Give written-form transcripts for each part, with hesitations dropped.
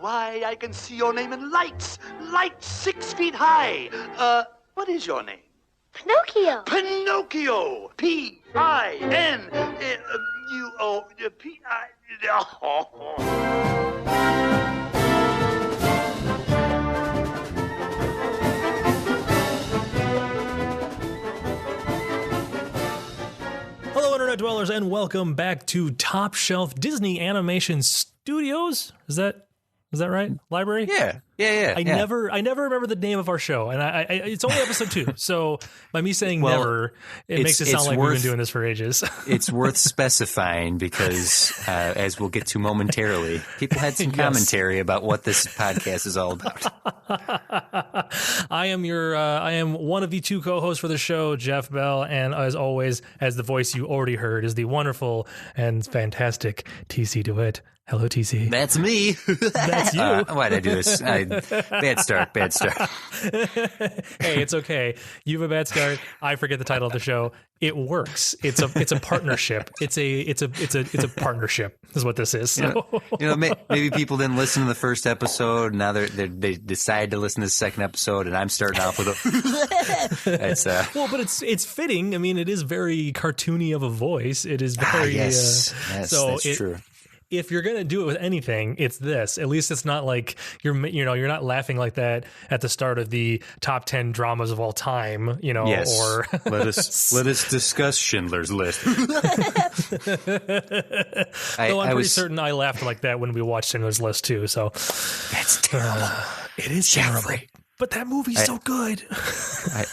Why, I can see your name in lights. Lights 6 feet high. What is your name? Pinocchio. Pinocchio. P-I-N-U-O. P-I... Hello, Internet dwellers, and welcome back to Top Shelf Disney Animation Studios. Is that right? Library? Yeah. I never remember the name of our show, and I it's only episode 2. So by me saying never, it makes it sound like we've been doing this for ages. It's worth specifying because, as we'll get to momentarily, people had some commentary about what this podcast is all about. I am one of the 2 co-hosts for the show, Jeff Bell, and as always, as the voice you already heard, is the wonderful and fantastic TC DeWitt. Hello, TC. That's me. That's you. Why'd I do this? Bad start. Hey, it's okay. You have a bad start. I forget the title of the show. It works. It's a partnership. It's a partnership is what this is. So. Maybe people didn't listen to the first episode. Now they decide to listen to the second episode, and I'm starting off with a. Well, but it's fitting. I mean, it is very cartoony of a voice. It is very. Yes, so that's true. If you're gonna do it with anything, it's this. At least it's not like you're not laughing like that at the start of the top 10 dramas of all time. Yes. Or let us discuss Schindler's List. I'm pretty certain I laughed like that when we watched Schindler's List too. So that's terrible. It is terrible. But that movie's so good.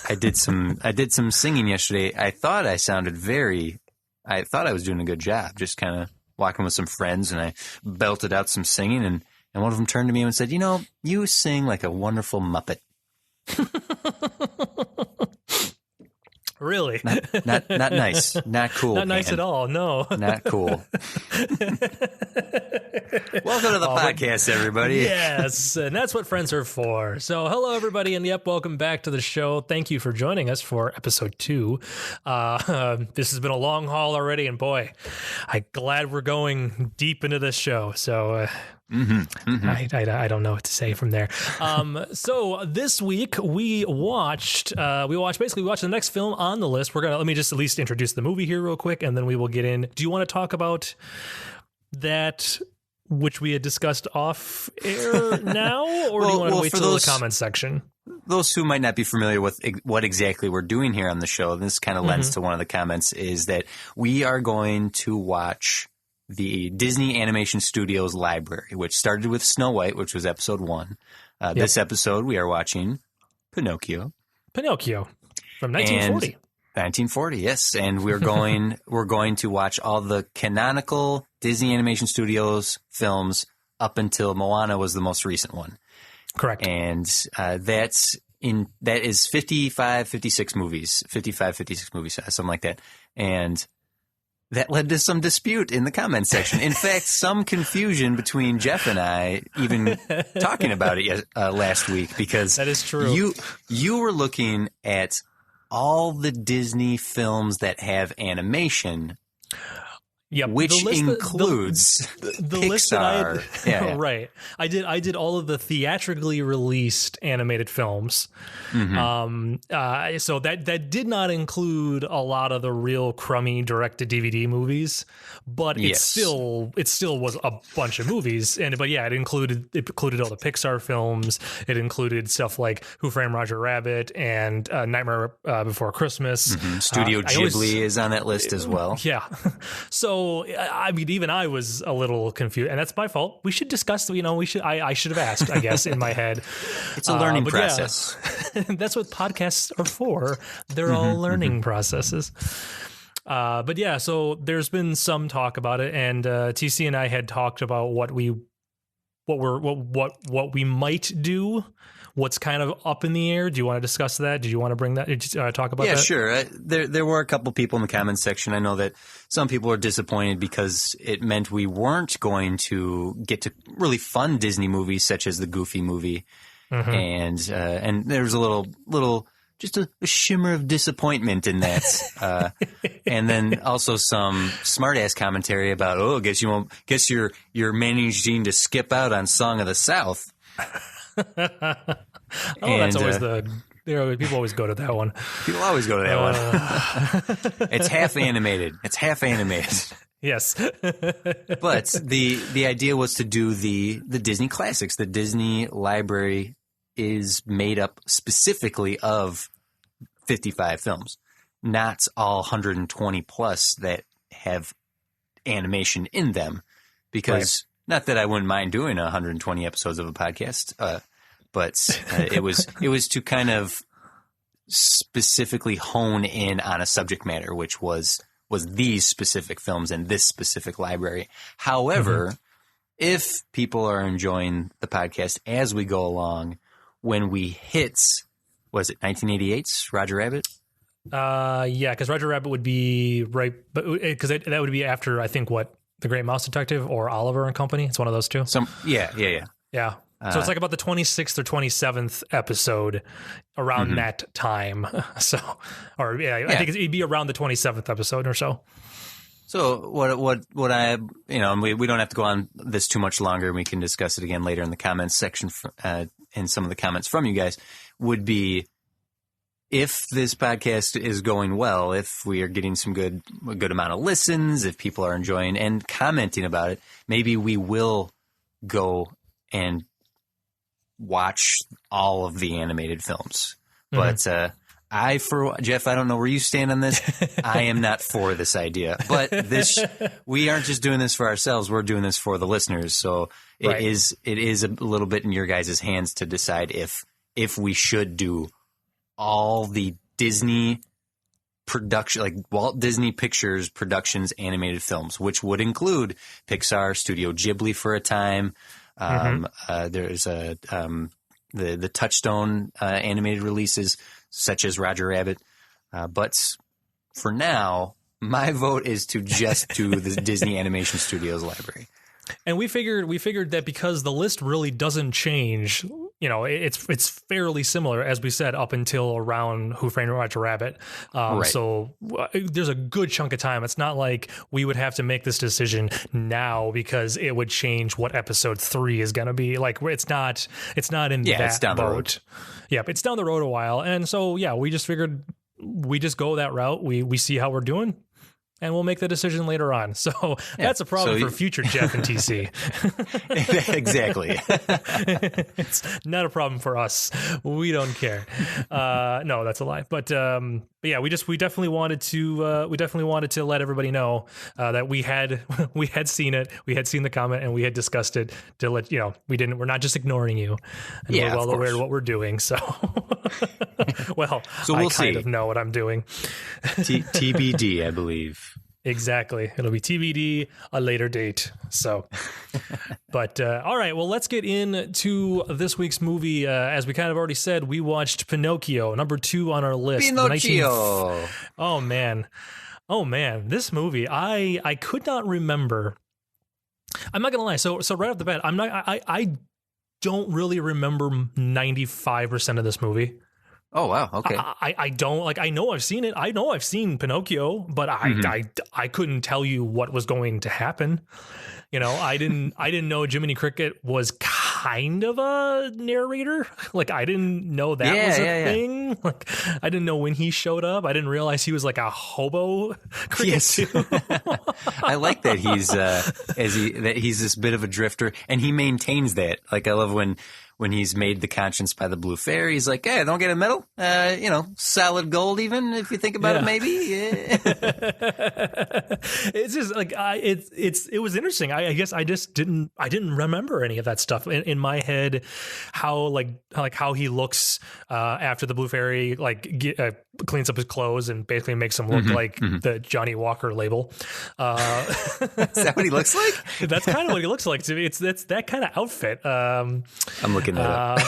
I did some singing yesterday. I thought I was doing a good job, just kind of walking with some friends, and I belted out some singing, and one of them turned to me and said, you sing like a wonderful Muppet. Really? Not nice. Not cool. Not nice at all. No. Not cool. Welcome to the podcast, everybody. Yes, and that's what friends are for. So hello, everybody, and welcome back to the show. Thank you for joining us for episode 2. This has been a long haul already, and boy, I'm glad we're going deep into this show. So I don't know what to say from there. So this week we watched the next film on the list. Let me just at least introduce the movie here real quick, and then we will get in. Do you want to talk about that which we had discussed off air now, or do you want to wait till the comments section? Those who might not be familiar with what exactly we're doing here on the show, this kind of lends to one of the comments, is that we are going to watch the Disney Animation Studios library, which started with Snow White, which was episode 1. This episode, we are watching Pinocchio from 1940. 1940, yes, and we're going to watch all the canonical Disney Animation Studios films up until Moana was the most recent one. Correct. And that is 56 movies, something like that. And that led to some dispute in the comment section. In fact, some confusion between Jeff and I even talking about it last week, because that is true. You were looking at all the Disney films that have animation, which includes the Pixar. list that I had, yeah. Right. I did all of the theatrically released animated films. So that did not include a lot of the real crummy direct-to-DVD movies, but it still was a bunch of movies. But it included all the Pixar films. It included stuff like Who Framed Roger Rabbit and Nightmare Before Christmas. Studio Ghibli is on that list as well. Yeah. So I mean, even I was a little confused, and that's my fault. We should discuss. I should have asked, I guess, in my head. It's a learning process. Yeah, that's what podcasts are for. They're all learning processes. But yeah, so there's been some talk about it, and TC and I had talked about what we might do. What's kind of up in the air? Do you want to discuss that? Did you want to bring that? Talk about that? Yeah, sure. There were a couple people in the comments section. I know that some people are disappointed because it meant we weren't going to get to really fun Disney movies such as the Goofy movie, and there's a little just a shimmer of disappointment in that. And then also some smart ass commentary about, guess you're managing to skip out on Song of the South. That's always people always go to that one. People always go to that one. It's half animated. Yes. But the idea was to do the Disney classics. The Disney library is made up specifically of 55 films, not all 120 plus that have animation in them. Because not that I wouldn't mind doing 120 episodes of a podcast, but it was to kind of specifically hone in on a subject matter, which was these specific films and this specific library. However, if people are enjoying the podcast as we go along, when we hit, was it 1988's Roger Rabbit? Yeah, because Roger Rabbit would be right, but because that would be after, I think, what, The Great Mouse Detective or Oliver and Company. It's one of those two. Yeah. So it's like about the 26th or 27th episode around that time. So, I think it'd be around the 27th episode or so. So what I, we don't have to go on this too much longer. We can discuss it again later in the comments section, in some of the comments from you guys, would be, if this podcast is going well, if we are getting a good amount of listens, if people are enjoying and commenting about it, maybe we will go and watch all of the animated films. But Jeff, I don't know where you stand on this. I am not for this idea. But we aren't just doing this for ourselves. We're doing this for the listeners. So it is a little bit in your guys' hands to decide if we should do all the Disney production, like Walt Disney Pictures Productions animated films, which would include Pixar, Studio Ghibli for a time. There's the Touchstone animated releases such as Roger Rabbit. But for now, my vote is to just do the Disney Animation Studios library. And we figured that because the list really doesn't change, it's fairly similar, as we said, up until around Who Framed Roger Rabbit. So there's a good chunk of time. It's not like we would have to make this decision now because it would change what episode 3 is going to be. Like, it's not in that it's down boat. The road. Yeah, it's down the road a while. And so, we just figured we just go that route. We see how we're doing, and we'll make the decision later on. So that's a problem for future Jeff and TC. Exactly. It's not a problem for us. We don't care. No, that's a lie. But we definitely wanted to let everybody know that we had seen it. We had seen the comment and we had discussed it to let we're not just ignoring you. And we're well aware of what we're doing. So we'll I kind of know what I'm doing. TBD, I believe. Exactly. It'll be TBD, a later date. So, but all right. Well, let's get into this week's movie. As we kind of already said, we watched Pinocchio, number 2 on our list. Pinocchio. Oh man, this movie, I could not remember. I'm not gonna lie. So right off the bat, I don't really remember 95% of this movie. Oh, wow. Okay. I don't I know I've seen it. I know I've seen Pinocchio, but I couldn't tell you what was going to happen. I didn't know Jiminy Cricket was kind of a narrator. Like, I didn't know that was a thing. Like, I didn't know when he showed up. I didn't realize he was like a hobo cricket too. I like that he's this bit of a drifter, and he maintains that. Like, I love when he's made the conscience by the blue fairy. He's like, hey, don't get a medal. Solid gold, even if you think about it, maybe. Yeah. It's just like it was interesting. I guess I didn't remember any of that stuff in my head. How how he looks after the blue fairy cleans up his clothes and basically makes him look like the Johnny Walker label. Is that what he looks like? That's kind of what he looks like to me. It's that kind of outfit. I'm looking that up.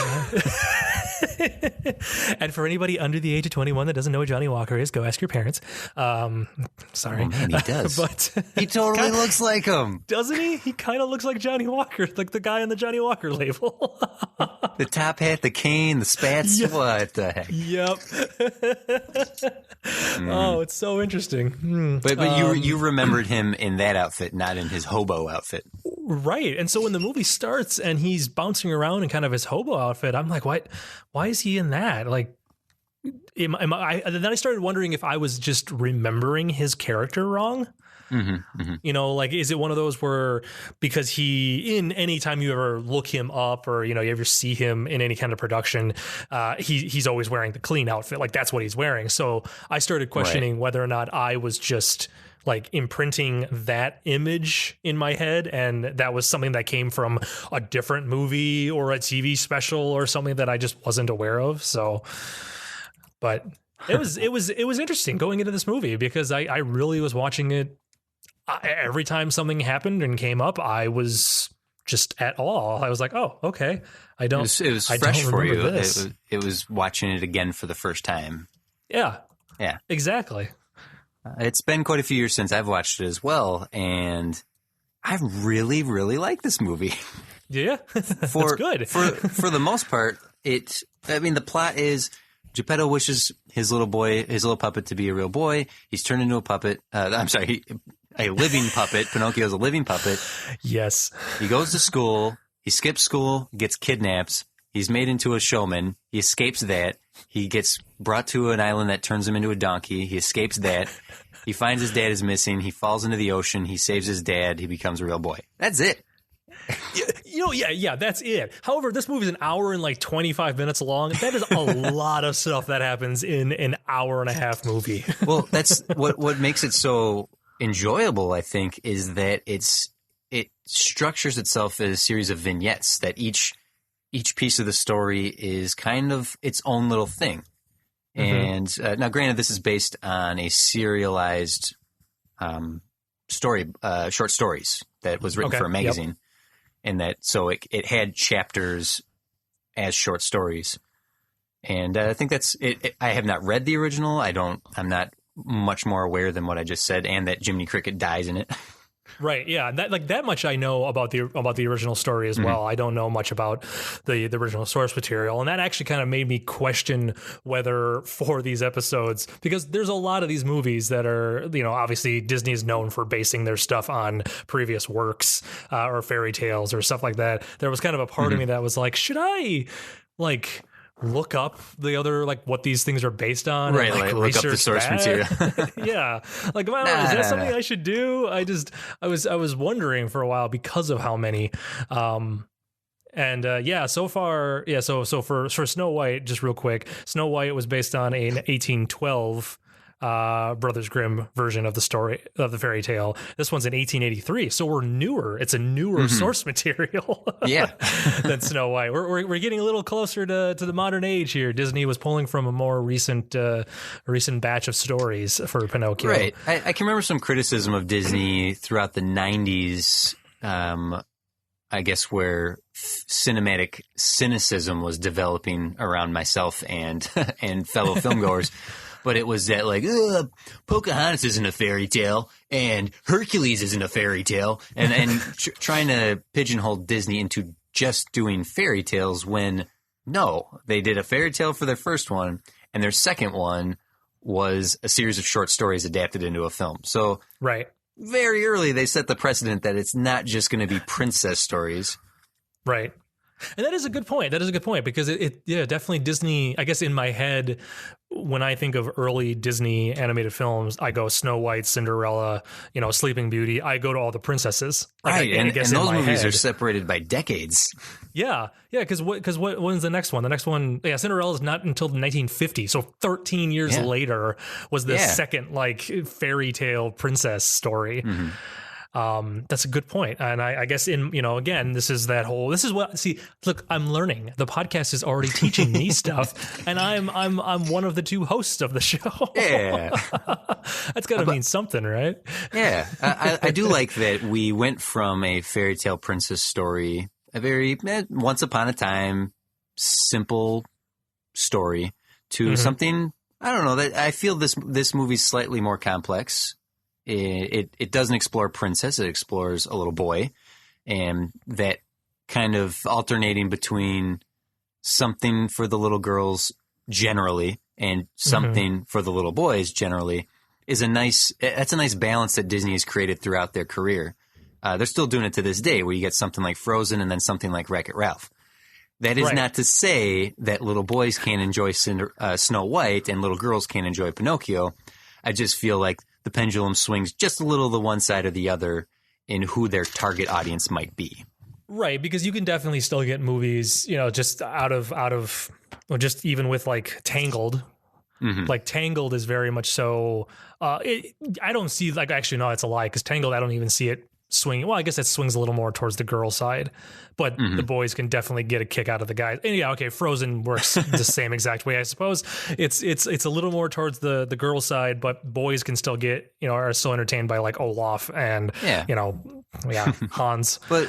And for anybody under the age of 21 that doesn't know what Johnny Walker is, go ask your parents. Sorry. Oh, man, he does. But he totally looks like him. Doesn't he? He kind of looks like Johnny Walker, like the guy on the Johnny Walker label. The top hat, the cane, the spats. Yep. What the heck? Yep. Oh, it's so interesting. But you remembered him in that outfit, not in his hobo outfit. Right. And so when the movie starts and he's bouncing around in kind of his hobo outfit, I'm like, what? Why is he in that? Like, then I started wondering if I was just remembering his character wrong. You know, like, is it one of those where, because in any time you ever look him up or, you know, you ever see him in any kind of production, he's always wearing the clean outfit. Like, that's what he's wearing. So I started questioning whether or not I was just like imprinting that image in my head, and that was something that came from a different movie or a TV special or something that I just wasn't aware of. So, but it was interesting going into this movie because I really was watching it. Every time something happened and came up, I was just at awe. I was like, oh, okay. It was fresh for you. It was watching it again for the first time. Yeah. Yeah. Exactly. It's been quite a few years since I've watched it as well, and I really, really like this movie. Yeah, that's good. For the most part, the plot is Geppetto wishes his little puppet to be a real boy. He's turned into a puppet. A living puppet. Pinocchio's a living puppet. Yes. He goes to school. He skips school, gets kidnapped. He's made into a showman. He escapes that. He gets brought to an island that turns him into a donkey. He escapes that. He finds his dad is missing. He falls into the ocean. He saves his dad. He becomes a real boy. That's it. Yeah, that's it. However, this movie is an hour and like 25 minutes long. That is a lot of stuff that happens in an hour and a half movie. Well, that's what makes it so enjoyable, I think, is that it structures itself as a series of vignettes that each piece of the story is kind of its own little thing. And now, granted, this is based on a serialized short stories that was written for a magazine, and that so it had chapters as short stories. And I think that's it. I have not read the original. I'm not much more aware than what I just said, and that Jiminy Cricket dies in it. Right, yeah, that much I know about the original story as well. I don't know much about the original source material, and that actually kind of made me question whether for these episodes, because there's a lot of these movies that are, you know, obviously Disney is known for basing their stuff on previous works or fairy tales or stuff like that. There was kind of a part of me that was like, should I look up the other, like, what these things are based on, right? And, like look up the source material. Yeah, like, is that something I should do? I was wondering for a while because of how many. So far, so for Snow White, just real quick, Snow White was based on an 1812 Brothers Grimm version of the story of the fairy tale. This one's in 1883, so we're newer. It's a newer source material, than Snow White. We're getting a little closer to the modern age here. Disney was pulling from a more recent batch of stories for Pinocchio. Right. I can remember some criticism of Disney throughout the 90s. I guess where cinematic cynicism was developing around myself and fellow filmgoers. But it was that, like, Pocahontas isn't a fairy tale, and Hercules isn't a fairy tale, and trying to pigeonhole Disney into just doing fairy tales when, no, they did a fairy tale for their first one, and their second one was a series of short stories adapted into a film. So very early they set the precedent that it's not just going to be princess stories. Right. And that is a good point. Because it definitely Disney, I guess in my head, when I think of early Disney animated films, I go Snow White, Cinderella, Sleeping Beauty. I go to all the princesses. Right. And those movies are separated by decades. Yeah. Yeah. Because when's the next one? The next one, Cinderella is not until 1950. So 13 years later was the second fairy tale princess story. Mm-hmm. That's a good point. And I guess again, look, I'm learning. The podcast is already teaching me stuff, and I'm one of the two hosts of the show. Yeah. That's got to mean something, right? Yeah. I do like that we went from a fairy tale princess story, a very once upon a time, simple story to something, I don't know, that I feel this movie's slightly more complex. It doesn't explore princess, it explores a little boy, and that kind of alternating between something for the little girls generally and something for the little boys generally is that's a nice balance that Disney has created throughout their career. They're still doing it to this day, where you get something like Frozen and then something like Wreck-It Ralph. That is not to say that little boys can't enjoy Snow White and little girls can't enjoy Pinocchio. I just feel like the pendulum swings just a little to one side or the other in who their target audience might be. Right, because you can definitely still get movies, just out of, or just even with like Tangled. Like Tangled is very much so. I don't see actually no, it's a lie because Tangled I don't even see it swinging. Well, I guess it swings a little more towards the girl side, but the boys can definitely get a kick out of the guys. And yeah, okay, Frozen works the same exact way, I suppose. It's a little more towards the girl side, but boys can still get are still entertained by like Olaf and Hans. But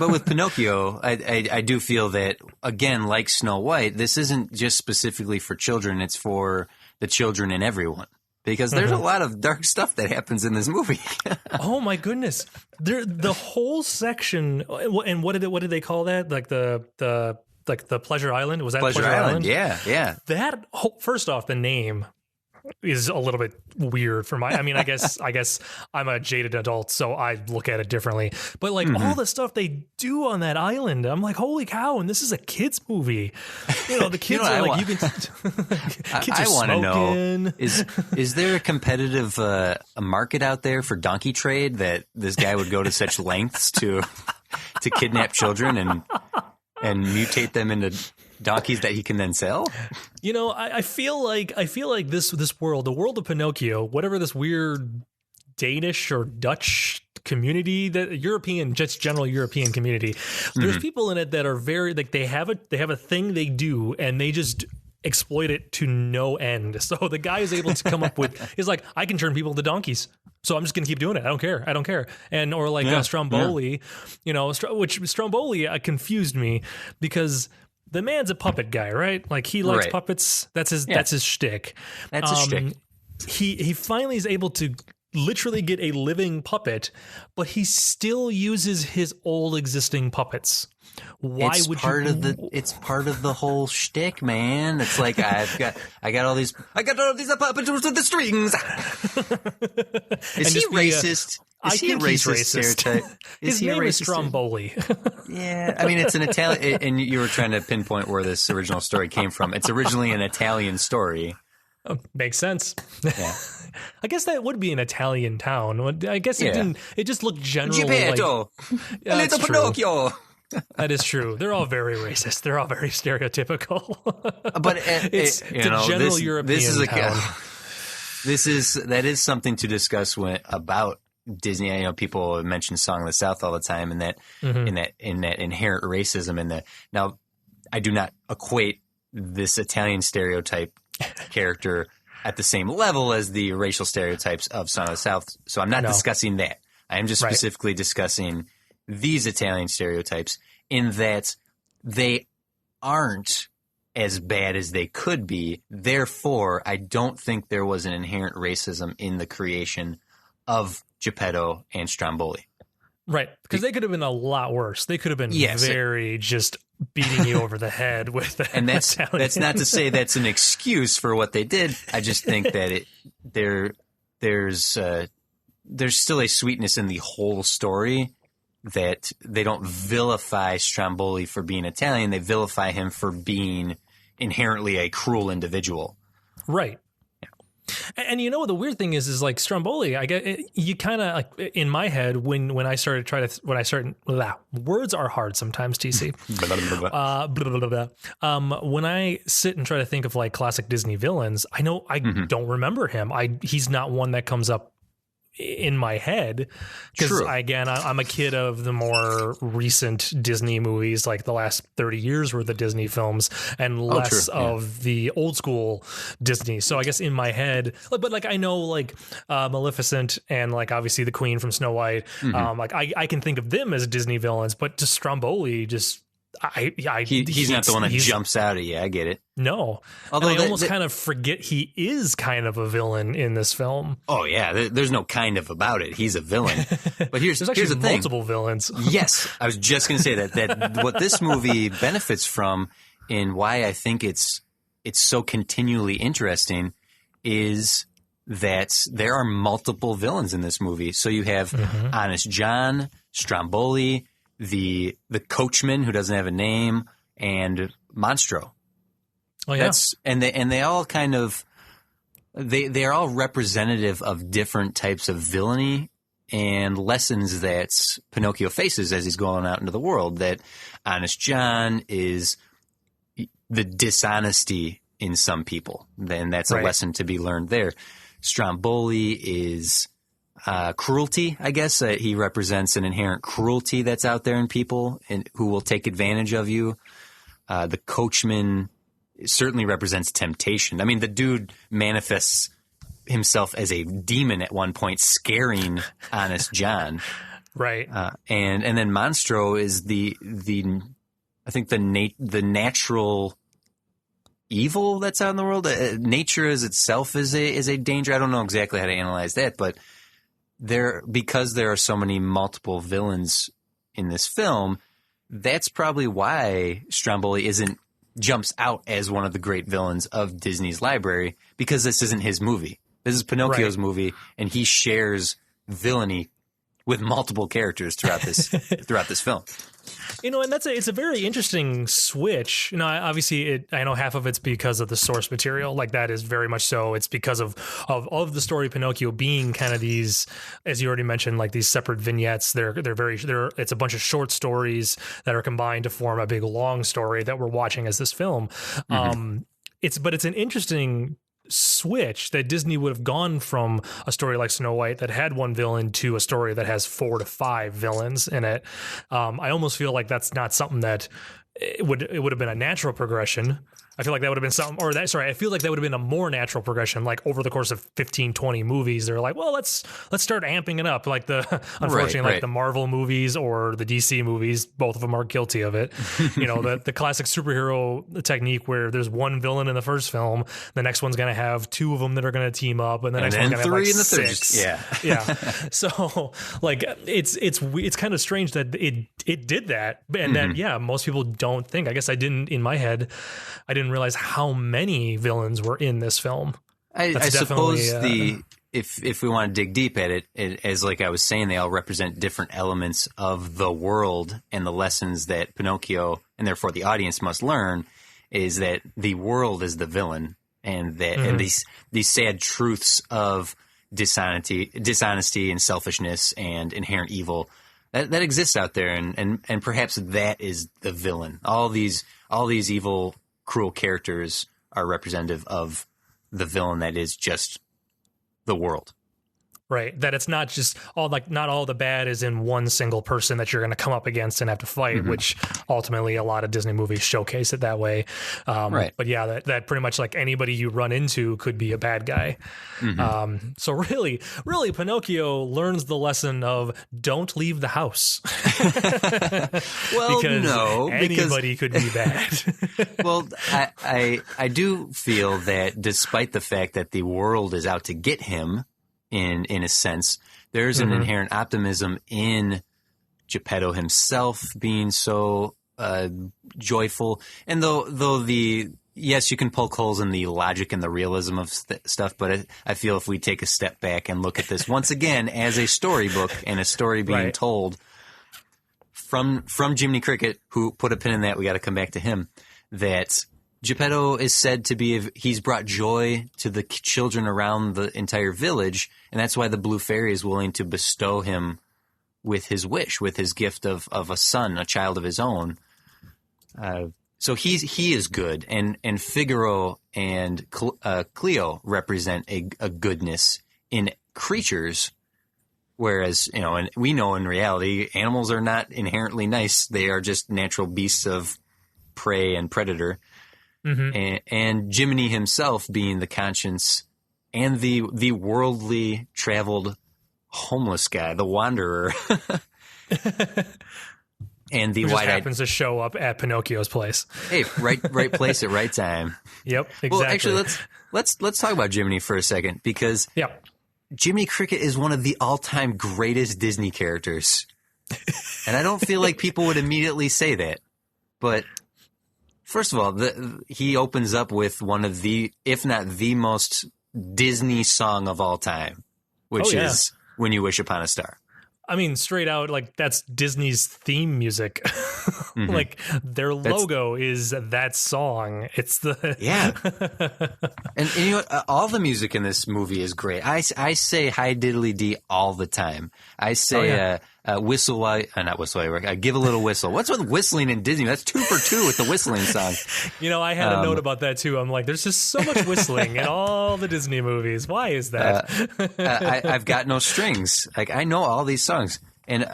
with Pinocchio, I do feel that again, like Snow White, this isn't just specifically for children; it's for the children and everyone. Because there's a lot of dark stuff that happens in this movie. Oh my goodness! The whole section, and what did they call that? Like the Pleasure Island? Was that Pleasure Island? Yeah. That first off, the name is a little bit weird for I guess I'm a jaded adult, so I look at it differently. But like all the stuff they do on that island, I'm like, holy cow! And this is a kids movie. The kids are like, you can. Kids are want to smoking. know is there a competitive a market out there for donkey trade that this guy would go to such lengths to kidnap children and mutate them into donkeys that he can then sell? I feel like this world, the world of Pinocchio, whatever this weird Danish or Dutch community, that European, just general European community, there's people in it that are very like they have a thing they do and they just exploit it to no end. So the guy is able to come up with is like, I can turn people into donkeys. So I'm just going to keep doing it. I don't care. And, or like Stromboli, which Stromboli confused me because the man's a puppet guy, right? Like he likes puppets. That's his shtick. That's his shtick. He finally is able to literally get a living puppet, but he still uses his old existing puppets. It's part of the whole shtick, man. It's like I got all these puppets with the strings. Is he racist? Is he a racist stereotype? His name is Stromboli. Yeah, I mean it's an Italian, and you were trying to pinpoint where this original story came from. It's originally an Italian story. Oh, makes sense. Yeah. I guess that would be an Italian town. I guess it didn't. It just looked generally Geppetto, like little Pinocchio. That is true. They're all very racist. They're all very stereotypical. But it's the general European town. That is something to discuss about Disney. People mention Song of the South all the time, and that in that inherent racism in that. Now, I do not equate this Italian stereotype character at the same level as the racial stereotypes of Song of the South, so I'm not discussing that. I am just specifically discussing these Italian stereotypes in that they aren't as bad as they could be. Therefore, I don't think there was an inherent racism in the creation of Geppetto and Stromboli. Right, because they could have been a lot worse. They could have been very just beating you over the head with that. And that's not to say that's an excuse for what they did. I just think that there's still a sweetness in the whole story that they don't vilify Stromboli for being Italian. They vilify him for being inherently a cruel individual. Right. And the weird thing is like Stromboli, I get you kind of like in my head when I words are hard sometimes, TC. When I sit and try to think of like classic Disney villains, I know I don't remember him. He's not one that comes up in my head because I'm a kid of the more recent Disney movies, like the last 30 years worth of Disney films, and less of the old school Disney. So I guess in my head, but like I know like Maleficent and like obviously the Queen from Snow White, like I can think of them as Disney villains, but just Stromboli just He's not the one that jumps out at you. I get it. No. Although I almost kind of forget he is kind of a villain in this film. Oh, yeah. There's no kind of about it. He's a villain. But here's the thing. Multiple villains. Yes. I was just going to say that what this movie benefits from and why I think it's so continually interesting is that there are multiple villains in this movie. So you have Honest John, Stromboli, the coachman who doesn't have a name, and Monstro. Oh yeah, and they all kind of they are all representative of different types of villainy and lessons that Pinocchio faces as he's going out into the world. That Honest John is the dishonesty in some people, then that's a lesson to be learned there. Stromboli is cruelty, I guess. He represents an inherent cruelty that's out there in people and who will take advantage of you. The coachman certainly represents temptation. I mean, the dude manifests himself as a demon at one point, scaring Honest John. Right. And then Monstro is the I think the natural evil that's out in the world. Nature as itself is a danger. I don't know exactly how to analyze that, but because there are so many multiple villains in this film, that's probably why Stromboli jumps out as one of the great villains of Disney's library, because this isn't his movie. This is Pinocchio's movie, and he shares villainy with multiple characters throughout this film. And it's a very interesting switch. Obviously, I know half of it's because of the source material. Like, that is very much so. It's because of the story of Pinocchio being kind of these, as you already mentioned, like these separate vignettes. It's a bunch of short stories that are combined to form a big long story that we're watching as this film. It's an interesting switch that Disney would have gone from a story like Snow White that had one villain to a story that has 4 to 5 villains in it. I almost feel like that's not something that it would have been a natural progression. I feel like that would have been something, I feel like that would have been a more natural progression. Like, over the course of 15, 20 movies, they're like, well, let's start amping it up. Like unfortunately, like the Marvel movies or the DC movies, both of them are guilty of it. The classic superhero technique where there's one villain in the first film, the next one's going to have 2 of them that are going to team up, and the next one's going to have like 6. Yeah. So like, it's kind of strange that it did that, and that most people don't think. I guess I didn't in my head. I didn't realize how many villains were in this film. I suppose if we want to dig deep at it, as like I was saying, they all represent different elements of the world, and the lessons that Pinocchio and therefore the audience must learn is that the world is the villain, and that and these sad truths of dishonesty and selfishness and inherent evil that exists out there, and perhaps that is the villain. All these evil, cruel characters are representative of the villain that is just the world. Right. That it's not just not all the bad is in one single person that you're going to come up against and have to fight, which ultimately a lot of Disney movies showcase it that way. But yeah, that pretty much like anybody you run into could be a bad guy. So really, Pinocchio learns the lesson of don't leave the house. Well, because anybody could be bad. Well, I do feel that despite the fact that the world is out to get him, in a sense, there's an inherent optimism in Geppetto himself being so joyful. And though yes, you can poke holes in the logic and the realism of stuff, but I feel if we take a step back and look at this once again as a storybook and a story being told from Jiminy Cricket, who put a pin in that, we got to come back to him, that Geppetto is said to be, he's brought joy to the children around the entire village, and that's why the Blue Fairy is willing to bestow him with his wish, with his gift of a son, a child of his own. So he is good, and Figaro and Cleo represent a goodness in creatures, whereas, and we know in reality animals are not inherently nice. They are just natural beasts of prey and predator. And Jiminy himself being the conscience and the worldly traveled homeless guy, the wanderer. And the who just wide-eyed happens to show up at Pinocchio's place. Hey, right place at right time. Yep, exactly. Well, actually, let's talk about Jiminy for a second, because Jiminy Cricket is one of the all-time greatest Disney characters. And I don't feel like people would immediately say that. But first of all, he opens up with one of the, if not the most Disney song of all time, which is When You Wish Upon a Star. I mean, straight out, like, that's Disney's theme music. Like, their logo is that song. It's the... Yeah. and you know what? All the music in this movie is great. I say hi diddly dee all the time. I say whistle while... not whistle while you work. Give a little whistle. What's with whistling in Disney? That's 2 for 2 with the whistling song. You know, I had a note about that, too. I'm like, there's just so much whistling in all the Disney movies. Why is that? I've got no strings. Like, I know all these songs. And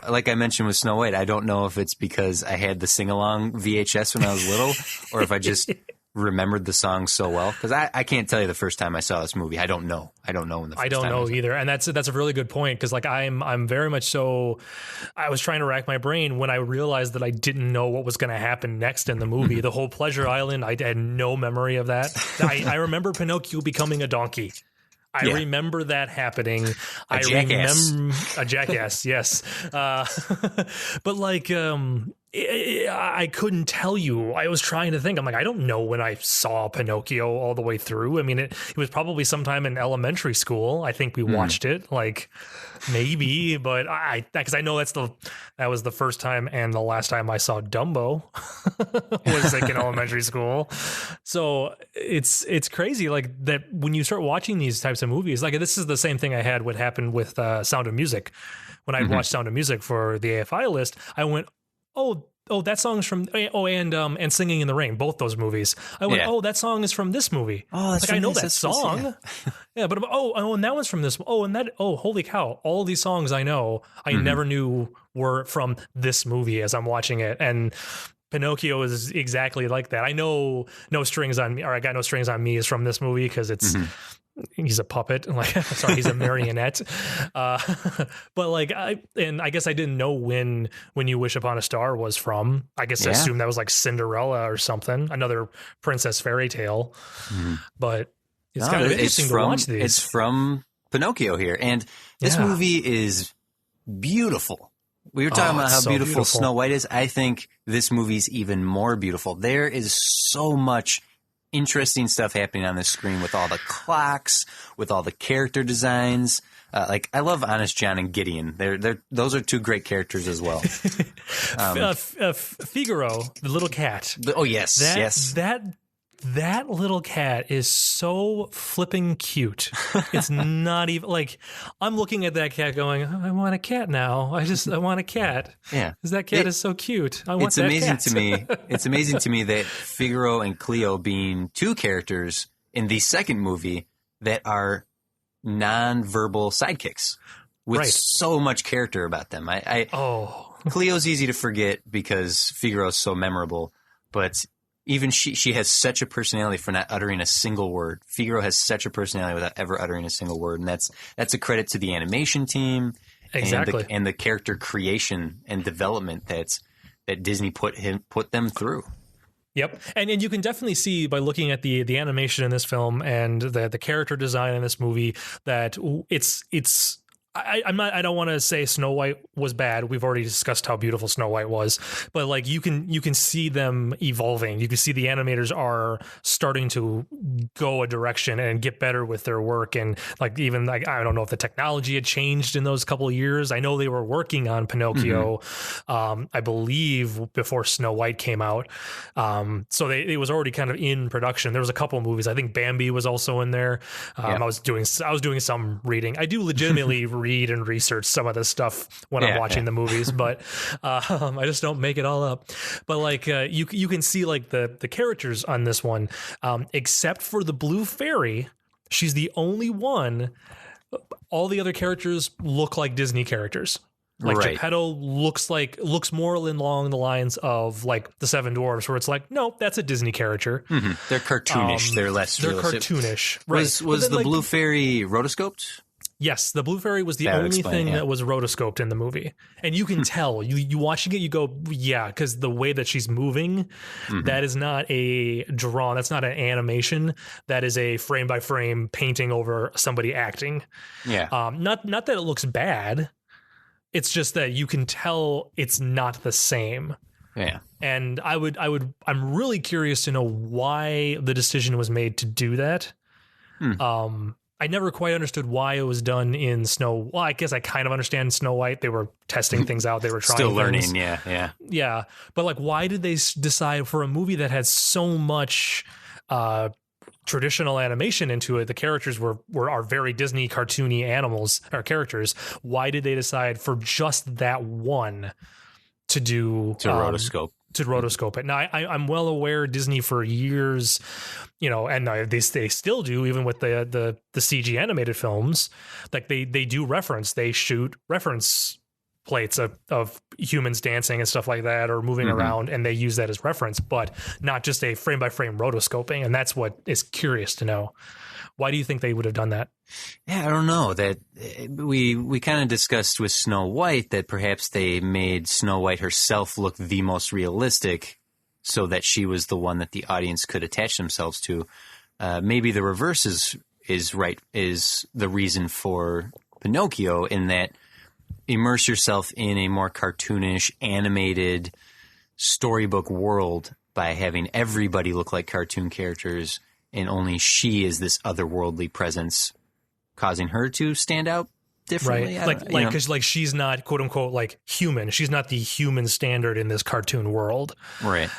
like I mentioned with Snow White, I don't know if it's because I had the sing-along VHS when I was little, or if I just remembered the song so well. Because I can't tell you the first time I saw this movie. I don't know. I don't know when the first time I don't know either. And that's a really good point, because like I'm very much so. I was trying to rack my brain when I realized that I didn't know what was going to happen next in the movie. The whole Pleasure Island, I had no memory of that. I remember Pinocchio becoming a donkey. I remember that happening. A jackass. A jackass, yes. But like, I couldn't tell you. I was trying to think. I'm like, I don't know when I saw Pinocchio all the way through. I mean, it was probably sometime in elementary school. I think we watched it, like maybe, but because I know that was the first time and the last time I saw Dumbo was like in elementary school. So it's crazy, like that when you start watching these types of movies. Like, this is the same thing I had what happened with Sound of Music. When I watched Sound of Music for the AFI list, I went, oh, that song's from and Singing in the Rain, both those movies. I went, that song is from this movie. Oh, that's like, I know that song. Yeah, but and that one's from this. Holy cow! All these songs I know, I never knew were from this movie as I'm watching it. And Pinocchio is exactly like that. I know No Strings on Me, or I Got No Strings on Me is from this movie because it's. He's a puppet, like sorry, he's a marionette. But like, I guess I didn't know when You Wish Upon a Star was from. I guess I assumed that was like Cinderella or something, another princess fairy tale. But it's kind of interesting to watch these. It's from Pinocchio here, and this movie is beautiful. We were talking about how beautiful Snow White is. I think this movie's even more beautiful. There is so much interesting stuff happening on the screen with all the clocks, with all the character designs. Like, I love Honest John and Gideon. Those are 2 great characters as well. Figaro, the little cat. Yes. That little cat is so flipping cute. It's not even like, I'm looking at that cat going, I want a cat now. I want a cat. Yeah. Because that cat is so cute. It's amazing to me. It's amazing to me that Figaro and Cleo being 2 characters in the second movie that are non-verbal sidekicks with so much character about them. Cleo's easy to forget because Figaro's so memorable, but even she has such a personality for not uttering a single word. Figaro has such a personality without ever uttering a single word, and that's a credit to the animation team, and the character creation and development that Disney put them through. Yep, and you can definitely see by looking at the animation in this film and the character design in this movie that it's. I don't want to say Snow White was bad. We've already discussed how beautiful Snow White was, but like you can see them evolving. You can see the animators are starting to go a direction and get better with their work. And like, even like, I don't know if the technology had changed in those couple of years. I know they were working on Pinocchio, I believe before Snow White came out. So it was already kind of in production. There was a couple of movies. I think Bambi was also in there. I was doing some reading. I do legitimately read and research some of this stuff when I'm watching the movies, but I just don't make it all up. But like you can see like the characters on this one, except for the Blue Fairy, she's the only one. All the other characters look like Disney characters. Like Geppetto looks more along the lines of like the Seven Dwarfs, where it's like, no, that's a Disney character. They're cartoonish. They're less. They're realistic. cartoonish. Right. Was the Blue Fairy rotoscoped? Yes, the blue fairy was the That would only explain it, thing yeah. that was rotoscoped in the movie. And you can tell, you watching it, you go, yeah, because the way that she's moving, that is not a drawn, that's not an animation. That is a frame by frame painting over somebody acting. Yeah. Not that it looks bad. It's just that you can tell it's not the same. Yeah. And I'm really curious to know why the decision was made to do that. I never quite understood why it was done in Snow. Well, I guess I kind of understand Snow White. They were testing things out. They were trying Still learning. things. Yeah. But like, why did they decide for a movie that had so much traditional animation into it? The characters are very Disney cartoony animals or characters. Why did they decide for just that one to do rotoscope? To rotoscope it. Now, I'm well aware Disney for years, and they still do, even with the CG animated films, like they do reference, they shoot reference plates of humans dancing and stuff like that, or moving around, and they use that as reference, but not just a frame by frame rotoscoping. And that's what is curious to know. Why do you think they would have done that? Yeah, I don't know. That we kind of discussed with Snow White that perhaps they made Snow White herself look the most realistic, so that she was the one that the audience could attach themselves to. Maybe the reverse is the reason for Pinocchio, in that immerse yourself in a more cartoonish, animated storybook world by having everybody look like cartoon characters, and only she is this otherworldly presence, causing her to stand out differently. Right. Because she's not, quote unquote, like human. She's not the human standard in this cartoon world. Right.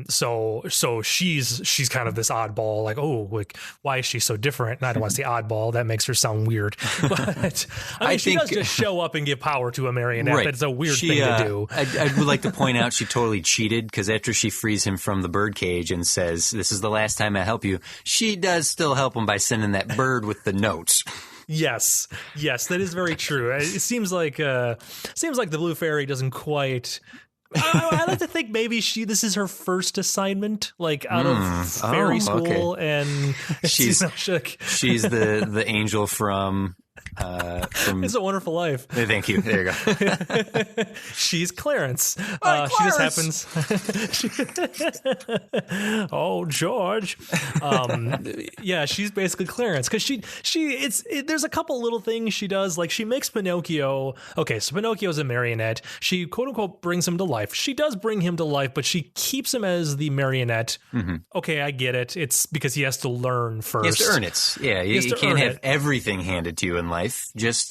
So she's kind of this oddball, like, oh, like, why is she so different? And I don't want to say oddball. That makes her sound weird. But I mean, she does just show up and give power to a marionette. Right. That's a weird thing to do. I would like to point out she totally cheated, because after she frees him from the bird cage and says, "This is the last time I help you," she does still help him by sending that bird with the notes. Yes, that is very true. It seems like the Blue Fairy doesn't quite. I like to think maybe this is her first assignment, like out of fairy school, and she's the angel from It's a Wonderful Life. Thank you. There you go. She's Clarence. Hi, she just Clarence. happens. Oh, George. Yeah, she's basically Clarence, because there's a couple little things she does. Like, she makes Pinocchio. Okay, so Pinocchio's a marionette. She quote unquote brings him to life. She does bring him to life, but she keeps him as the marionette. Mm-hmm. Okay, I get it. It's because he has to learn first. He has to earn it. Yeah, you can't have everything handed to you in life. Just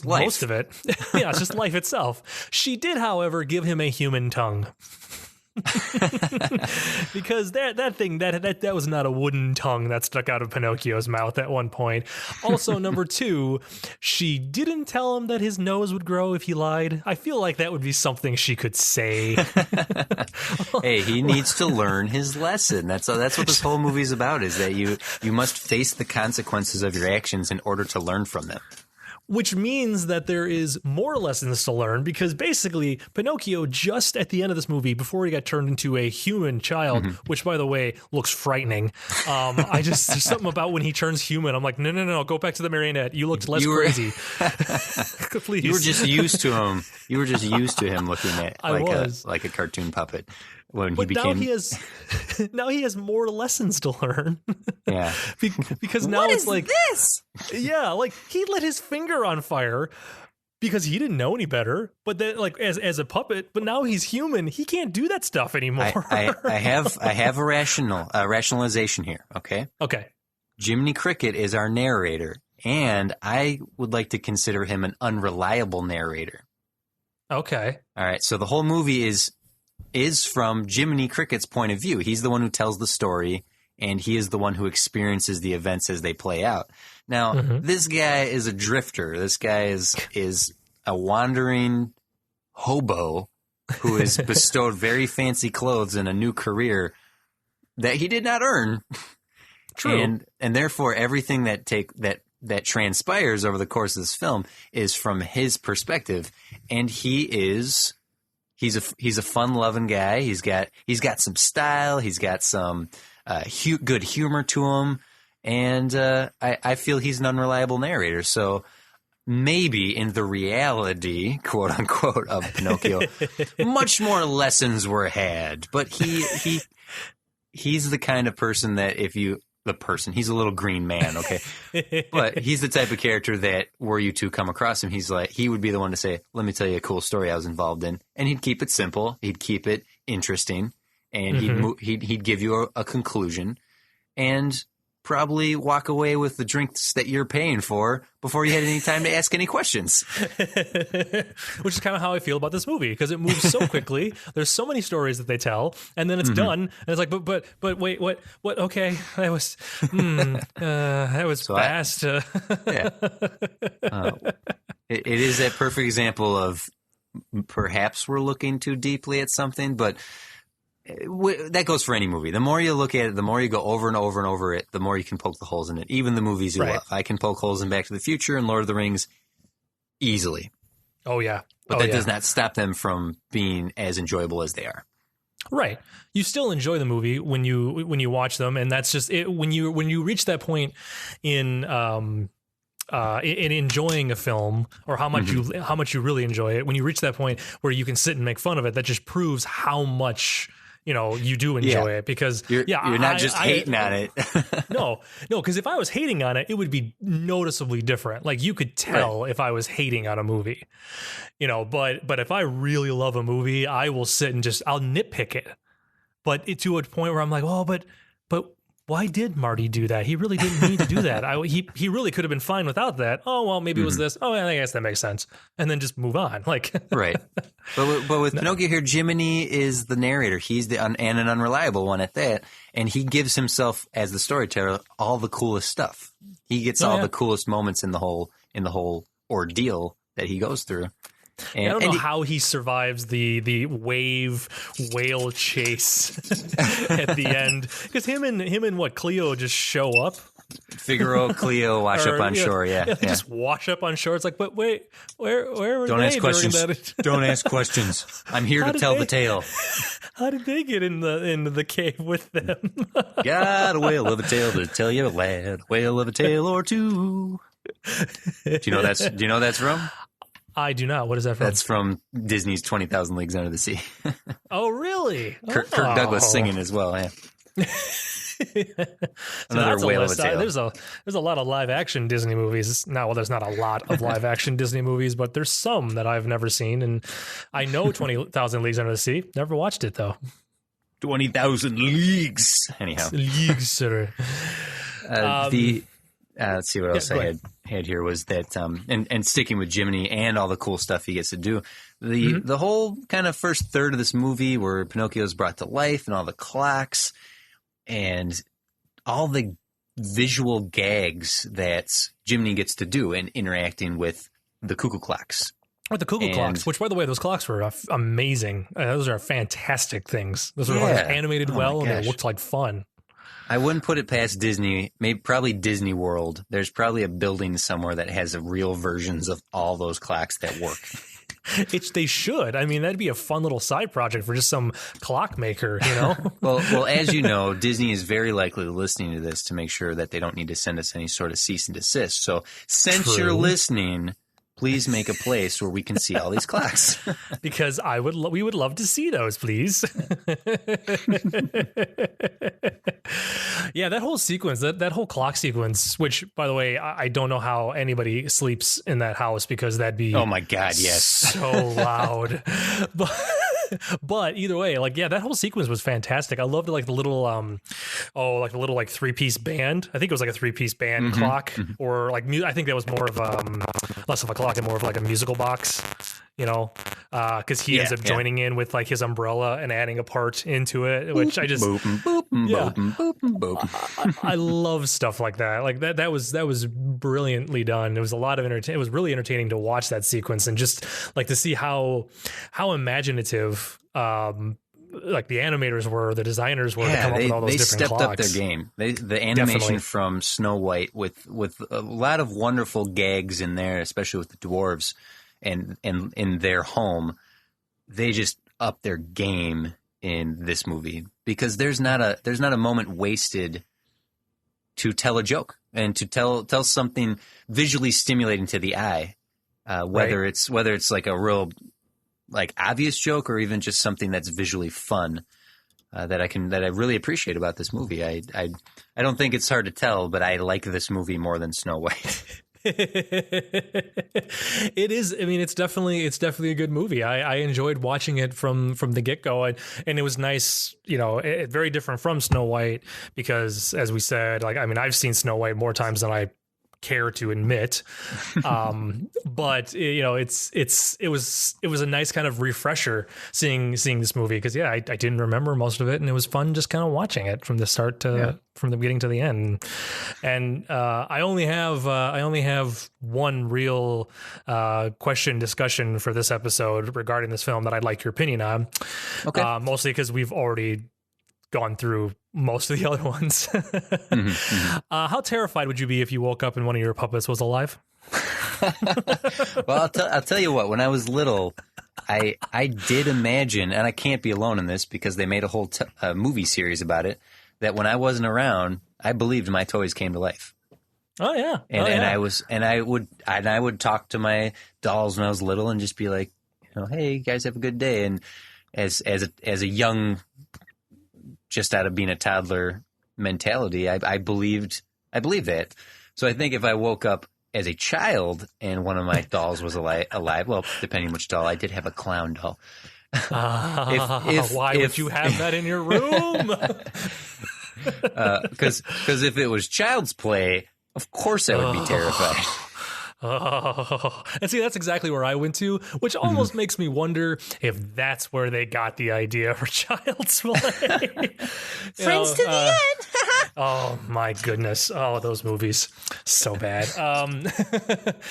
life. Most of it. Yeah, it's just life itself. She did, however, give him a human tongue. Because that thing that was not a wooden tongue that stuck out of Pinocchio's mouth at one point. Also, number two, she didn't tell him that his nose would grow if he lied. I feel like that would be something she could say. Hey, he needs to learn his lesson. That's what this whole movie is about, is that you must face the consequences of your actions in order to learn from them. Which means that there is more lessons to learn, because basically Pinocchio, just at the end of this movie, before he got turned into a human child, which, by the way, looks frightening. There's something about when he turns human. I'm like, no, go back to the marionette. You looked less crazy. Please. You were just used to him. You were just used to him looking at like a cartoon puppet. Now he has more lessons to learn. Yeah. Because now it's like this. Yeah, like he lit his finger on fire because he didn't know any better. But then, like, as a puppet, but now he's human. He can't do that stuff anymore. I have a rationalization here. Okay. Jiminy Cricket is our narrator, and I would like to consider him an unreliable narrator. Okay. All right. So the whole movie is from Jiminy Cricket's point of view. He's the one who tells the story, and he is the one who experiences the events as they play out. Now, this guy is a drifter. This guy is a wandering hobo who is bestowed very fancy clothes and a new career that he did not earn. True. And therefore, everything that transpires over the course of this film is from his perspective, and he's a fun-loving guy. He's got some style. He's got some good humor to him. And I feel he's an unreliable narrator. So maybe in the reality, quote unquote, of Pinocchio, much more lessons were had. But he's the kind of person that he's a little green man, okay? But he's the type of character that were you to come across him, he would be the one to say, let me tell you a cool story I was involved in. And he'd keep it simple. He'd keep it interesting. And he'd give you a conclusion. And probably walk away with the drinks that you're paying for before you had any time to ask any questions. Which is kind of how I feel about this movie, because it moves so quickly. There's so many stories that they tell, and then it's done, and it's like, but wait, what? Okay, that was fast. It is a perfect example of perhaps we're looking too deeply at something, but that goes for any movie. The more you look at it, the more you go over and over and over it, the more you can poke the holes in it. Even the movies you love. I can poke holes in Back to the Future and Lord of the Rings easily. Oh, yeah. But that does not stop them from being as enjoyable as they are. Right. You still enjoy the movie when you watch them, and that's just it. When you reach that point in enjoying a film, or how much you really enjoy it, when you reach that point where you can sit and make fun of it, that just proves how much you do enjoy it, because you're not just hating on it. no, because if I was hating on it, it would be noticeably different. Like, you could tell if I was hating on a movie, but if I really love a movie, I will sit and I'll nitpick it, but to a point where I'm like, oh, but why did Marty do that? He really didn't need to do that. He really could have been fine without that. Oh, well, maybe it was this. Oh, I guess that makes sense. And then just move on. Right. But with Pinocchio here, Jiminy is the narrator. He's and an unreliable one at that. And he gives himself, as the storyteller, all the coolest stuff. He gets all the coolest moments in the whole ordeal that he goes through. And I don't know how he survives the whale chase at the end, because him and Cleo just show up. Figaro, Cleo wash up on shore. Yeah, just wash up on shore. It's like, but wait, where were Don't they ask questions. during that? Don't ask questions. I'm here to tell the tale. How did they get into the cave with them? Got a whale of a tale to tell you, lad. Whale of a tale or two. Do you know that's from? I do not. What is that from? That's from Disney's 20,000 Leagues Under the Sea. Oh, really? Kirk Douglas singing as well. Yeah. Another whale of a tale. There's a lot of live action Disney movies. Now, well, there's not a lot of live action Disney movies, but there's some that I've never seen, and I know 20,000 Leagues Under the Sea. Never watched it though. 20,000 leagues. Anyhow, leagues, sir. Let's see what else I had here was that, and sticking with Jiminy and all the cool stuff he gets to do. The whole kind of first third of this movie where Pinocchio is brought to life and all the clocks and all the visual gags that Jiminy gets to do in interacting with the cuckoo clocks. Or the cuckoo clocks, which, by the way, those clocks were amazing. Those are fantastic things. Those are animated well, and they looked like fun. I wouldn't put it past Disney, probably Disney World. There's probably a building somewhere that has real versions of all those clocks that work. They should. I mean, that'd be a fun little side project for just some clockmaker, Well, as you know, Disney is very likely listening to this to make sure that they don't need to send us any sort of cease and desist. So since you're listening, please make a place where we can see all these clocks. Because we would love to see those, please. Yeah, that whole sequence, that whole clock sequence, which, by the way, I don't know how anybody sleeps in that house, because that'd be, oh my God, yes, so loud. But either way, that whole sequence was fantastic. I loved the little, the little 3-piece band. I think it was like a 3-piece band clock, or I think that was more of less of a clock and more of like a musical box, because he ends up joining in with his umbrella and adding a part into it, which I just, I love stuff like that. That was brilliantly done. It was a lot of it was really entertaining to watch that sequence, and just to see how imaginative the animators were, the designers were, to come up with all those different clocks. They stepped up their game. The animation from Snow White with a lot of wonderful gags in there, especially with the dwarves and in their home. They just upped their game in this movie, because there's not a moment wasted to tell a joke and to tell something visually stimulating to the eye, whether it's like a real like obvious joke or even just something that's visually fun. That I really appreciate about this movie. I don't think it's hard to tell, but I like this movie more than Snow White. It is. I mean, it's definitely a good movie. I enjoyed watching it from the get go, and it was nice. You know, very different from Snow White because, as we said, like I mean, I've seen Snow White more times than I care to admit, but you know, it was a nice kind of refresher seeing this movie because I didn't remember most of it, and it was fun just kind of watching it from the start to from the beginning to the end. And I only have one real question discussion for this episode regarding this film that I'd like your opinion on. Okay, mostly because we've already gone through most of the other ones. How terrified would you be if you woke up and one of your puppets was alive? Well, I'll tell you what. When I was little, I did imagine, and I can't be alone in this because they made a whole movie series about it. That when I wasn't around, I believed my toys came to life. Oh yeah, and I would talk to my dolls when I was little and just be like, you know, hey, you guys have a good day. And as a young, just out of being a toddler mentality, I believed that. So I think if I woke up as a child and one of my dolls was alive, well, depending which doll, I did have a clown doll. Why would you have that in your room? Because if it was child's play, of course I would be terrified. Oh, and see, that's exactly where I went to, which almost makes me wonder if that's where they got the idea for Child's Play. Friends to the end. Oh my goodness! Oh, those movies, so bad.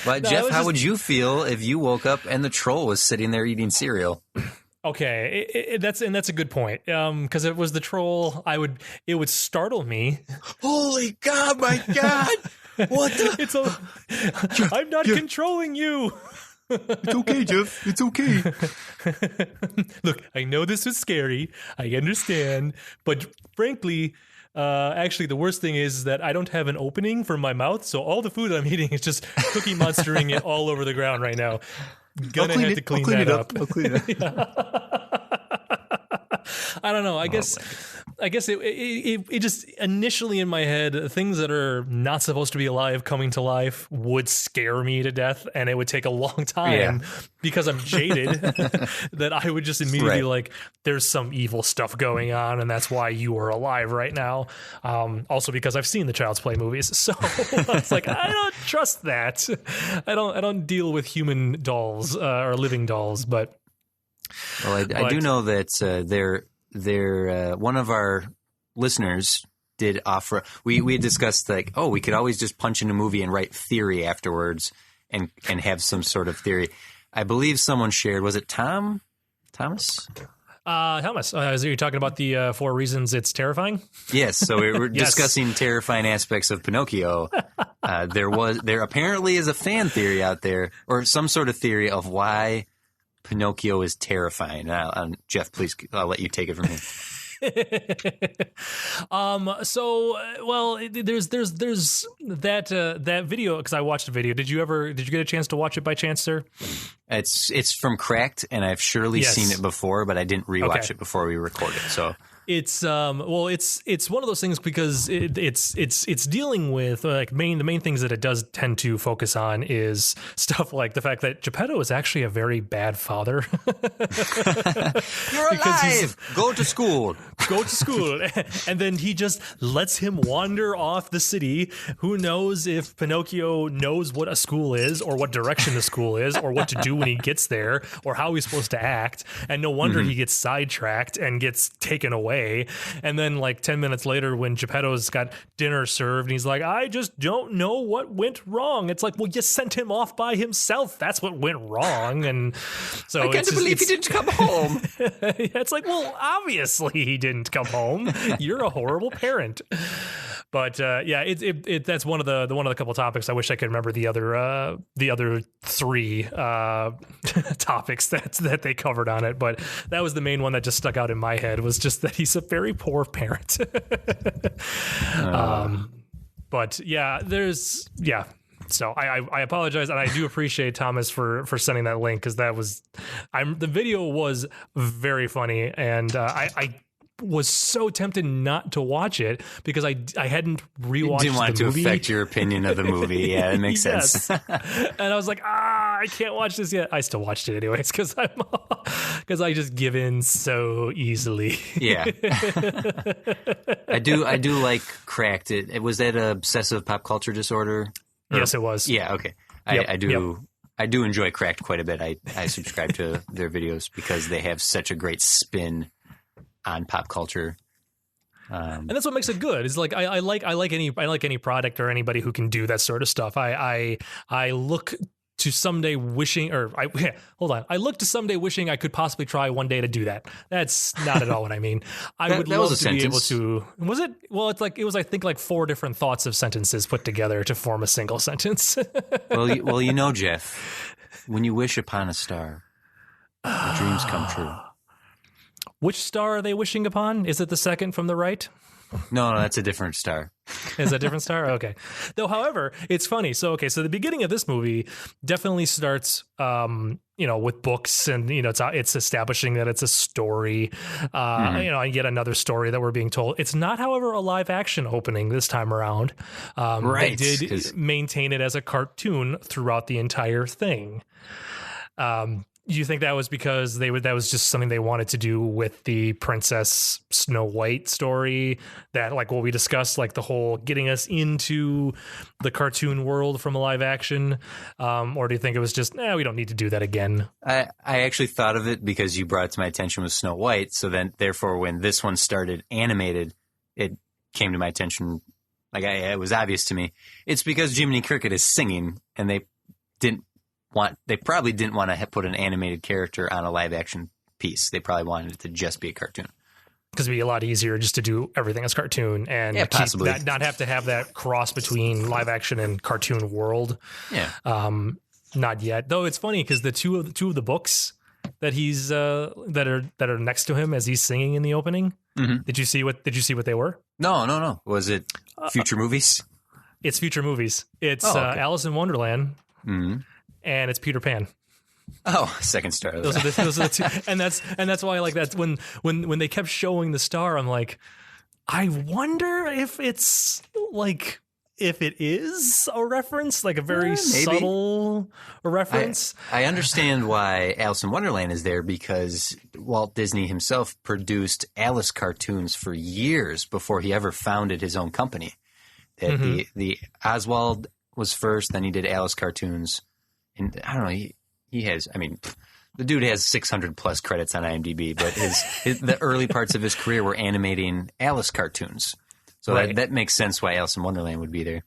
But Jeff, how would you feel if you woke up and the troll was sitting there eating cereal? Okay, that's a good point. Because if it was the troll, it would startle me. Holy God! My God! What the? I'm not controlling you. It's okay, Jeff. It's okay. Look, I know this is scary. I understand. But frankly, actually, the worst thing is that I don't have an opening for my mouth. So all the food I'm eating is just Cookie Monstering it all over the ground right now. Gonna have to clean that up. I'll clean it up. I don't know. I guess it just initially in my head, things that are not supposed to be alive coming to life would scare me to death, and it would take a long time because I'm jaded that I would just immediately like, there's some evil stuff going on, and that's why you are alive right now. Also because I've seen the Child's Play movies, so it's like I don't trust that. I don't deal with human dolls or living dolls, but. Well, I do know that they're one of our listeners did offer. We had discussed like, we could always just punch in a movie and write theory afterwards and have some sort of theory. I believe someone shared. Was it Thomas? Thomas. Are you talking about the 4 reasons it's terrifying? Yes. So we were discussing terrifying aspects of Pinocchio. There apparently is a fan theory out there, or some sort of theory of why Pinocchio is terrifying. Jeff, please, I'll let you take it from here. There's that video, because I watched the video. Did you get a chance to watch it by chance, sir? It's from Cracked, and I've surely seen it before, but I didn't rewatch it before we recorded. So it's it's one of those things because it's dealing with like the main things that it does tend to focus on is stuff like the fact that Geppetto is actually a very bad father. You're alive. Go to school. And then he just lets him wander off the city. Who knows if Pinocchio knows what a school is, or what direction the school is, or what to do when he gets there, or how he's supposed to act. And no wonder he gets sidetracked and gets taken away. And then like 10 minutes later, when Geppetto's got dinner served and he's like, I just don't know what went wrong. It's like, well, you sent him off by himself. That's what went wrong. And so I can't believe he didn't come home. It's like, well, obviously he didn't come home. You're a horrible parent. But that's one of the couple topics. I wish I could remember the other 3 topics that they covered on it. But that was the main one that just stuck out in my head, was just that he's a very poor parent. But yeah, So I apologize, and I do appreciate Thomas for sending that link, because the video was very funny, and I was so tempted not to watch it because I hadn't rewatched. Didn't want the it to movie. affect your opinion of the movie. Yeah, it makes sense. And I was like, I can't watch this yet. I still watched it anyways because I just give in so easily. Yeah, I do like Cracked. It was that obsessive pop culture disorder. Yes, it was. Yeah, okay. Yep, I do enjoy Cracked quite a bit. I subscribe to their videos because they have such a great spin on pop culture. And that's what makes it good. Is like I like any product or anybody who can do that sort of stuff. I look to someday wishing, I look to someday wishing I could possibly try one day to do that. That's not at all what I mean. I would love to be able to. Was it? Well, it was I think like 4 different thoughts of sentences put together to form a single sentence. well, Jeff, when you wish upon a star, the dreams come true. Which star are they wishing upon? Is it the second from the right? No, that's a different star. Is that a different star? Okay. Though, however, it's funny. So the beginning of this movie definitely starts, with books, and it's establishing that it's a story. And yet another story that we're being told. It's not, however, a live action opening this time around. Right. They did maintain it as a cartoon throughout the entire thing. You think that was because that was just something they wanted to do with the Princess Snow White story, that like what we discussed, like the whole getting us into the cartoon world from a live action? Or do you think it was just, we don't need to do that again? I actually thought of it because you brought it to my attention with Snow White. So then therefore when this one started animated, it came to my attention. Like it was obvious to me. It's because Jiminy Cricket is singing, and they probably didn't want to put an animated character on a live action piece. They probably wanted it to just be a cartoon. Because it'd be a lot easier just to do everything as cartoon and possibly not have to have that cross between live action and cartoon world. Yeah. Not yet, though. It's funny because the two of the books that he's that are next to him as he's singing in the opening. Mm-hmm. Did you see what they were? No. Was it future movies? It's future movies. It's Alice in Wonderland. Mm-hmm. And it's Peter Pan. Oh, second star. Those are the two, and that's why I like that. When they kept showing the star, I'm like, I wonder if it's like if it is a reference, like a very subtle reference. I understand why Alice in Wonderland is there, because Walt Disney himself produced Alice cartoons for years before he ever founded his own company. That the Oswald was first, then he did Alice cartoons. And I don't know, he has, the dude has 600 plus credits on IMDb, but the early parts of his career were animating Alice cartoons. So that makes sense why Alice in Wonderland would be there.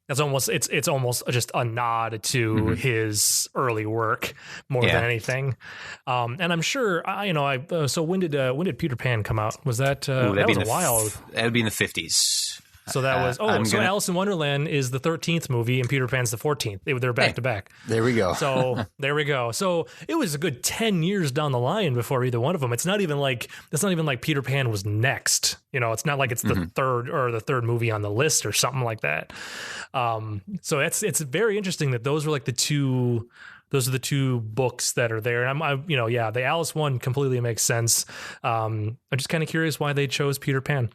It's almost just a nod to his early work more than anything. And I'm sure, so when did Peter Pan come out? Was that, that was a while. That would be in the 50s. So that was Alice in Wonderland is the 13th movie and Peter Pan's the 14th. They're back to back. There we go. So there we go. So it was a good 10 years down the line before either one of them. It's not even like Peter Pan was next. It's not like it's the third movie on the list or something like that. So it's very interesting that those were like the two. Those are the two books that are there. And the Alice one completely makes sense. I'm just kind of curious why they chose Peter Pan.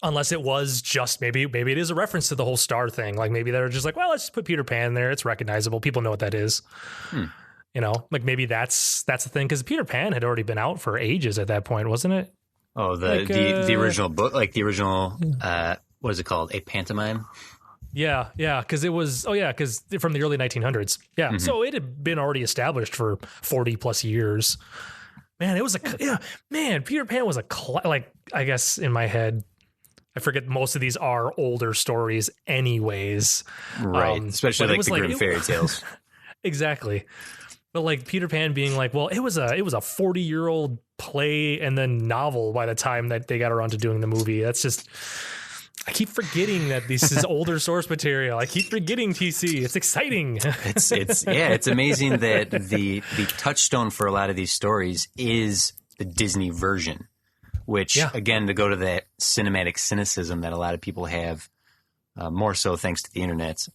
Unless it was just maybe it is a reference to the whole star thing. Like maybe they're just like, well, let's just put Peter Pan there. It's recognizable. People know what that is. Like maybe that's the thing, because Peter Pan had already been out for ages at that point, wasn't it? Oh, the original book, like the original, what is it called? A pantomime? Yeah, because it was, because from the early 1900s. Yeah, so it had been already established for 40 plus years. Man, it was Peter Pan was I guess in my head, I forget most of these are older stories anyways. Right, especially like the Grimm fairy tales. Exactly. But like Peter Pan being like, well, it was a 40-year-old play and then novel by the time that they got around to doing the movie. That's just, I keep forgetting that this is older source material. I keep forgetting TC. It's exciting. It's amazing that the touchstone for a lot of these stories is the Disney version. Which, again, to go to that cinematic cynicism that a lot of people have more so thanks to the internet.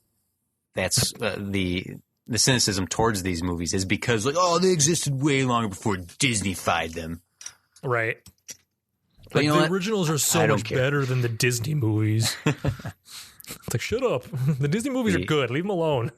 That's the cynicism towards these movies is because they existed way longer before Disney-fied them. Right. But the originals are so much better than the Disney movies. It's like, shut up. The Disney movies are good. Leave them alone.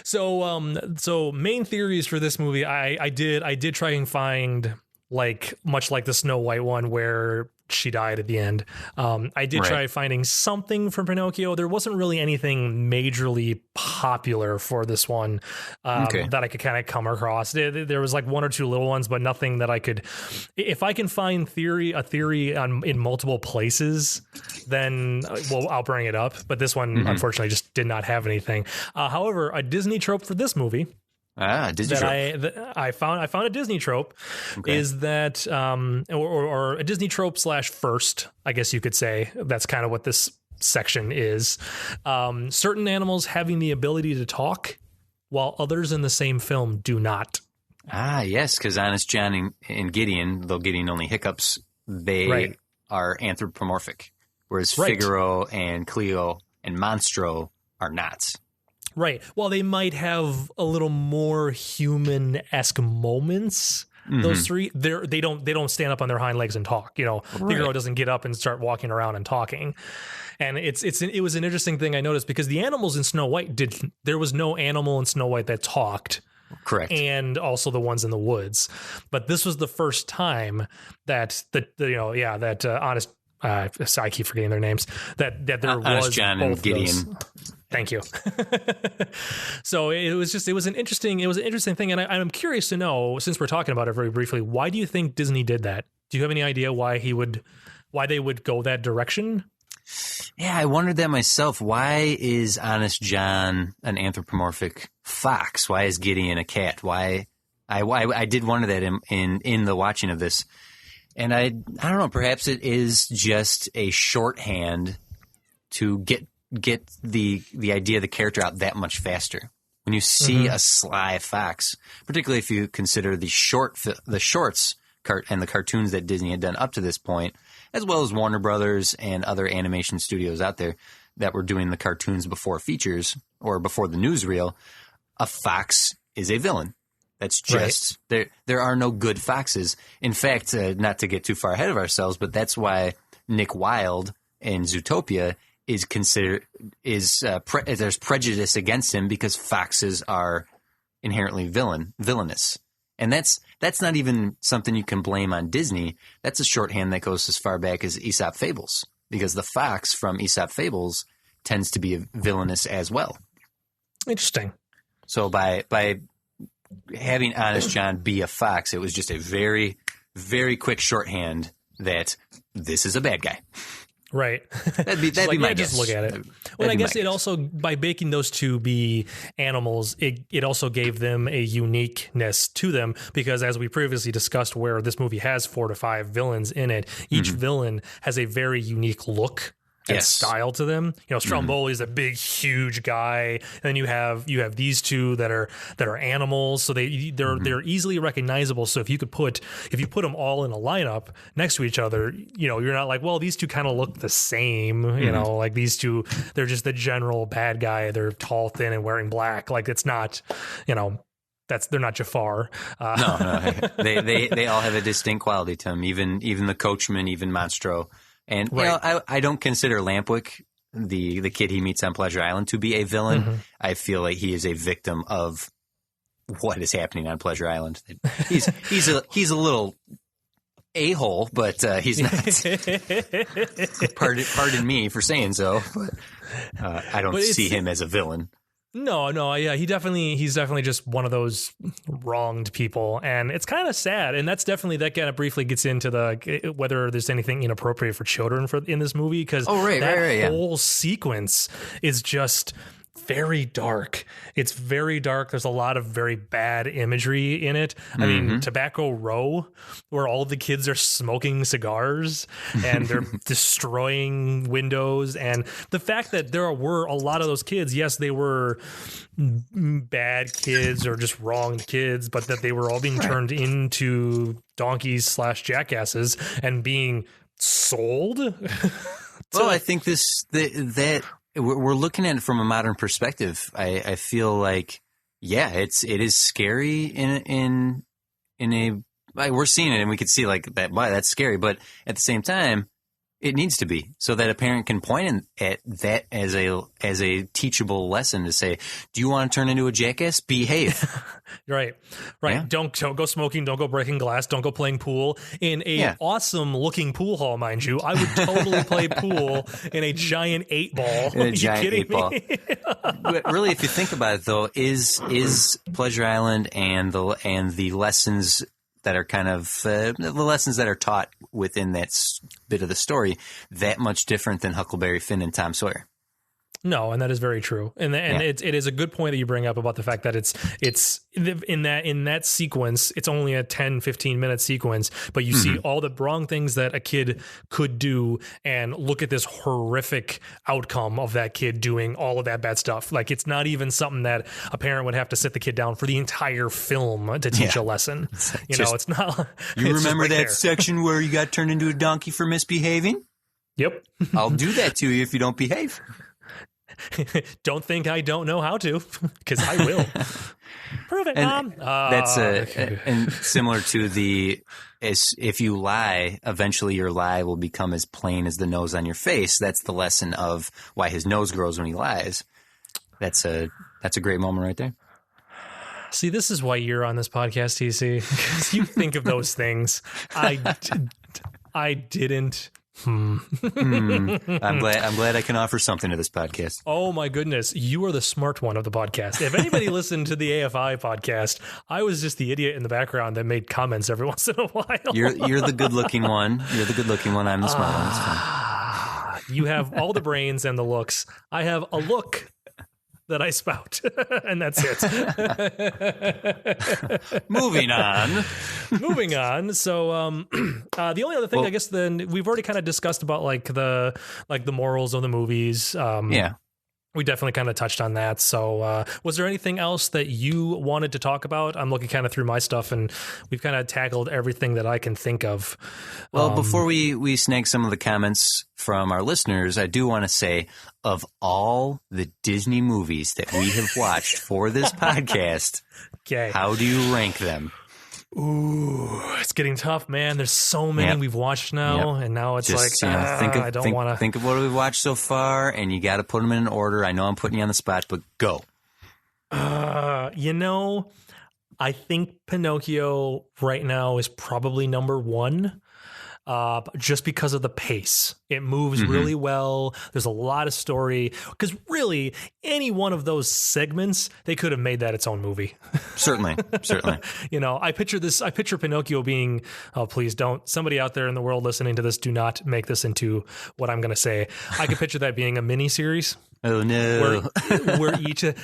So main theories for this movie, I did try and find, much like the Snow White one where she died at the end. I did try finding something from Pinocchio. There wasn't really anything majorly popular for this one that I could kind of come across. There was one or two little ones, but nothing that I could. If I can find a theory in multiple places, then I'll bring it up. But this one, unfortunately, just did not have anything. However, a Disney trope for this movie. Disney trope. I found a Disney trope is that or a Disney trope / first, I guess you could say. That's kind of what this section is. Certain animals having the ability to talk while others in the same film do not. Yes, because Honest John and Gideon, though Gideon only hiccups, they are anthropomorphic, whereas Figaro and Cleo and Monstro are not. Right. Well, they might have a little more human-esque moments. Those three, they don't stand up on their hind legs and talk. Figaro doesn't get up and start walking around and talking. And it was an interesting thing I noticed because the animals in Snow White there was no animal in Snow White that talked. Correct. And also the ones in the woods. But this was the first time that Honest. I keep forgetting their names. That there Honest was John both and Gideon. Those. Thank you. So it was an interesting thing, and I'm curious to know, since we're talking about it very briefly, why do you think Disney did that? Do you have any idea why they would go that direction? Yeah, I wondered that myself. Why is Honest John an anthropomorphic fox? Why is Gideon a cat? Why? I did wonder that in the watching of this, and I don't know. Perhaps it is just a shorthand to get the idea of the character out that much faster. When you see a sly fox, particularly if you consider the shorts and the cartoons that Disney had done up to this point, as well as Warner Brothers and other animation studios out there that were doing the cartoons before features or before the newsreel, a fox is a villain. That's just there are no good foxes. In fact, not to get too far ahead of ourselves, but that's why Nick Wilde in Zootopia is considered there's prejudice against him because foxes are inherently villainous, and that's not even something you can blame on Disney. That's a shorthand that goes as far back as Aesop Fables, because the fox from Aesop Fables tends to be villainous as well. Interesting. So by having Honest John be a fox, it was just a very, very quick shorthand that this is a bad guy. Right. That'd be my guess. Just look at it. Well, I guess it also, by making those two be animals, it also gave them a uniqueness to them, because as we previously discussed, where this movie has 4 to 5 villains in it, each villain has a very unique look and style to them. Stromboli is a big, huge guy, and then you have these two that are animals, so they're easily recognizable. So if you put them all in a lineup next to each other, you're not like, well, these two kind of look the same. Like these two, they're just the general bad guy. They're tall, thin, and wearing black. Like it's not, they're not Jafar. No, they all have a distinct quality to them. Even the coachman, even Monstro. And I don't consider Lampwick, the kid he meets on Pleasure Island, to be a villain. I feel like he is a victim of what is happening on Pleasure Island. He's a little a-hole, but he's not. Pardon me for saying so, but I don't see him as a villain. No, yeah, he's definitely just one of those wronged people, and it's kind of sad. And that kind of briefly gets into whether there's anything inappropriate for children in this movie, because that whole sequence is just very dark. It's very dark. There's a lot of very bad imagery in it. I mean, Tobacco Row, where all the kids are smoking cigars and they're destroying windows. And the fact that there were a lot of those kids, yes, they were bad kids or just wronged kids, but that they were all being turned into donkeys / jackasses and being sold Well, I think that we're looking at it from a modern perspective. I feel like, yeah, it is scary in a, like, we're seeing it and we could see like that, wow, that's scary. But at the same time, it needs to be, so that a parent can point at that as a teachable lesson to say, do you want to turn into a jackass? Behave. Right. Yeah. Don't go smoking. Don't go breaking glass. Don't go playing pool in a awesome looking pool hall, mind you. I would totally play pool in a giant 8-ball. In a giant 8-ball. But really, if you think about it, though, is Pleasure Island and the lessons that are kind of the lessons that are taught within that bit of the story that much different than Huckleberry Finn and Tom Sawyer? No, and that is very true. And it is a good point that you bring up about the fact that it's in that sequence, it's only a 10-15 minute sequence, but you see all the wrong things that a kid could do, and look at this horrific outcome of that kid doing all of that bad stuff. Like, it's not even something that a parent would have to sit the kid down for the entire film to teach a lesson. It's not. You remember that section where you got turned into a donkey for misbehaving? Yep. I'll do that to you if you don't behave. Don't think I don't know how to, because I will. Prove it, Mom. That's and similar to if you lie, eventually your lie will become as plain as the nose on your face. That's the lesson of why his nose grows when he lies. That's a great moment right there. See, this is why you're on this podcast, TC, because you think of those things. I didn't. I'm glad I can offer something to this podcast. Oh my goodness, you are the smart one of the podcast. If anybody listened to the AFI podcast, I was just the idiot in the background that made comments every once in a while. You're the good looking one. You're the good looking one. I'm the smart one. It's fine. You have all the brains and the looks. I have a look that I spout, and that's it. Moving on. So, the only other thing, I guess, then we've already kind of discussed about like the morals of the movies. We definitely kind of touched on that. So, was there anything else that you wanted to talk about? I'm looking kind of through my stuff, and we've kind of tackled everything that I can think of. Well, before we snag some of the comments from our listeners, I do want to say, of all the Disney movies that we have watched for this podcast, how do you rank them? Ooh, it's getting tough, man. There's so many we've watched now, and now it's just, like, I don't want to think of what we've watched so far, and you got to put them in an order. I know I'm putting you on the spot, but go. I think Pinocchio right now is probably number one. Just because of the pace. It moves really well. There's a lot of story, because really any one of those segments, they could have made that its own movie. Certainly. I picture Pinocchio being, oh, please don't, somebody out there in the world listening to this, do not make this into what I'm going to say. I could picture that being a mini series. Oh no! Where each of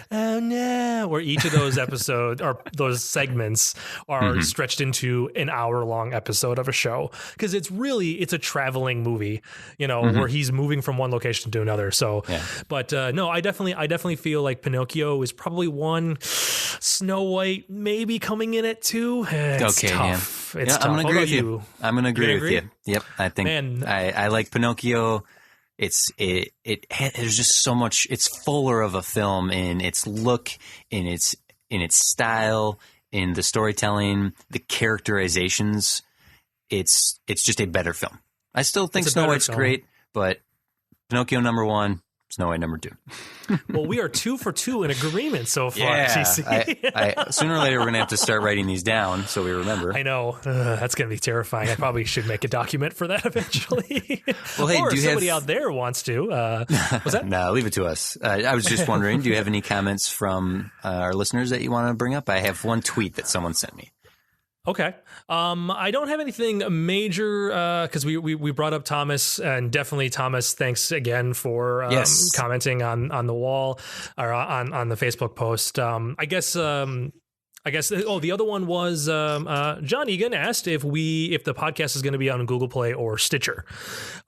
those episodes or those segments are stretched into an hour-long episode of a show, because it's a traveling movie, where he's moving from one location to another. So, but no, I definitely feel like Pinocchio is probably one. Snow White maybe coming in at 2. It's tough. It's tough. I'm gonna agree with you. I'm gonna agree with you. Yep, I think I like Pinocchio. There's just so much. It's fuller of a film in its look, in its style, in the storytelling, the characterizations. It's just a better film. I still think Snow White's great, but Pinocchio number 1, Snow White number 2. Well, we are 2 for 2 in agreement so far. Yeah, sooner or later we're going to have to start writing these down so we remember. I know. That's going to be terrifying. I probably should make a document for that eventually. Well, hey, or if somebody out there wants to. What's that? No, leave it to us. I was just wondering, do you have any comments from our listeners that you want to bring up? I have one tweet that someone sent me. Okay. I don't have anything major because we brought up Thomas, and definitely Thomas, thanks again for commenting on the wall or on the Facebook post. I guess I guess. Oh, the other one was John Egan asked if the podcast is going to be on Google Play or Stitcher,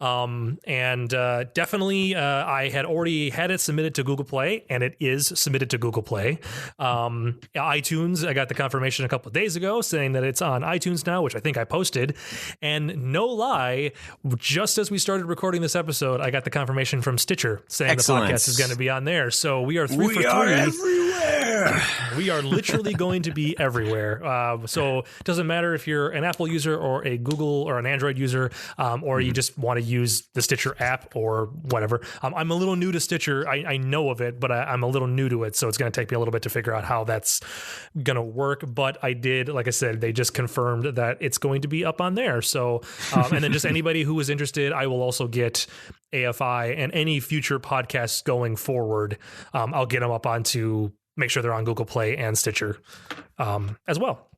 and definitely I had already had it submitted to Google Play, and it is submitted to Google Play. iTunes, I got the confirmation a couple of days ago saying that it's on iTunes now, which I think I posted. And no lie, just as we started recording this episode, I got the confirmation from Stitcher saying the podcast is going to be on there. So we are three for three. Everywhere. We are literally going to be everywhere. So it doesn't matter if you're an Apple user or a Google or an Android user, or you just want to use the Stitcher app or whatever. I'm a little new to Stitcher. I know of it, but I'm a little new to it. So it's going to take me a little bit to figure out how that's going to work. But I did, like I said, they just confirmed that it's going to be up on there. So, and then just anybody who is interested, I will also get AFI and any future podcasts going forward. I'll get them up onto, make sure they're on Google Play and Stitcher as well.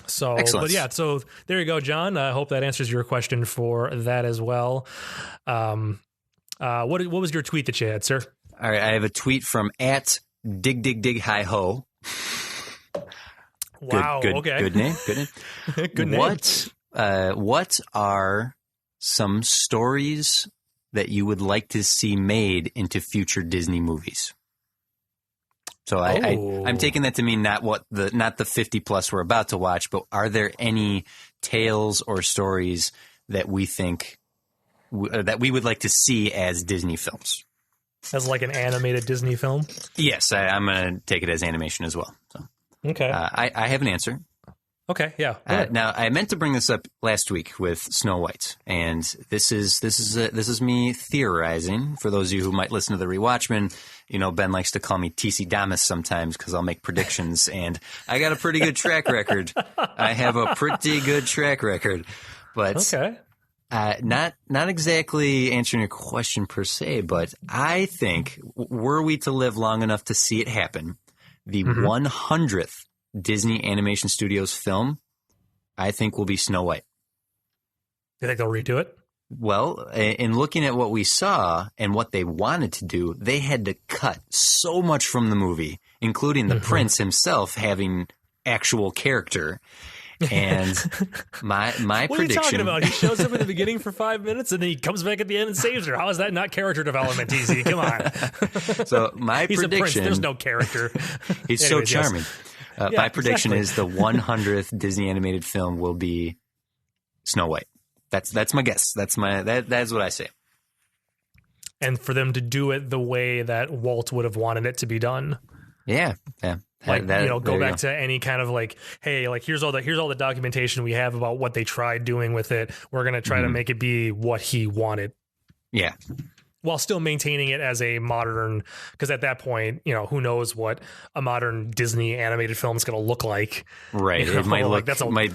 So, excellent. But yeah, so there you go, John. I hope that answers your question for that as well. What was your tweet that you had, sir? All right, I have a tweet from @dig_dig_hi-ho. Wow. Good, okay. Good name. Good name. Good name. What are some stories that you would like to see made into future Disney movies? So I'm taking that to mean not the 50 plus we're about to watch, but are there any tales or stories that we think that we would like to see as Disney films? As like an animated Disney film? Yes, I'm going to take it as animation as well. So, okay. I have an answer. Okay, yeah. Now, I meant to bring this up last week with Snow White, and this is me theorizing. For those of you who might listen to the Rewatchmen, you know, Ben likes to call me TC Damas sometimes because I'll make predictions, and I got a pretty good track record. I have a pretty good track record, but okay. Not exactly answering your question per se, but I think were we to live long enough to see it happen, the 100th Disney Animation Studios film, I think, will be Snow White. You think they'll redo it? Well, in looking at what we saw and what they wanted to do, they had to cut so much from the movie, including the prince himself having actual character. And my what prediction. What are you talking about? He shows up in the beginning for 5 minutes and then he comes back at the end and saves her. How is that not character development, TZ? Come on. So my He's prediction. A prince. There's no character. He's Anyways, so charming. Yes. My prediction is the 100th Disney animated film will be Snow White. That's my guess. That's what I say. And for them to do it the way that Walt would have wanted it to be done. Yeah. Like, go back to any kind of like, hey, like here's all the documentation we have about what they tried doing with it. We're going to try to make it be what he wanted. Yeah. While still maintaining it as a modern, because at that point, you know, who knows what a modern Disney animated film is going to look like. Right. You know, it might look, like might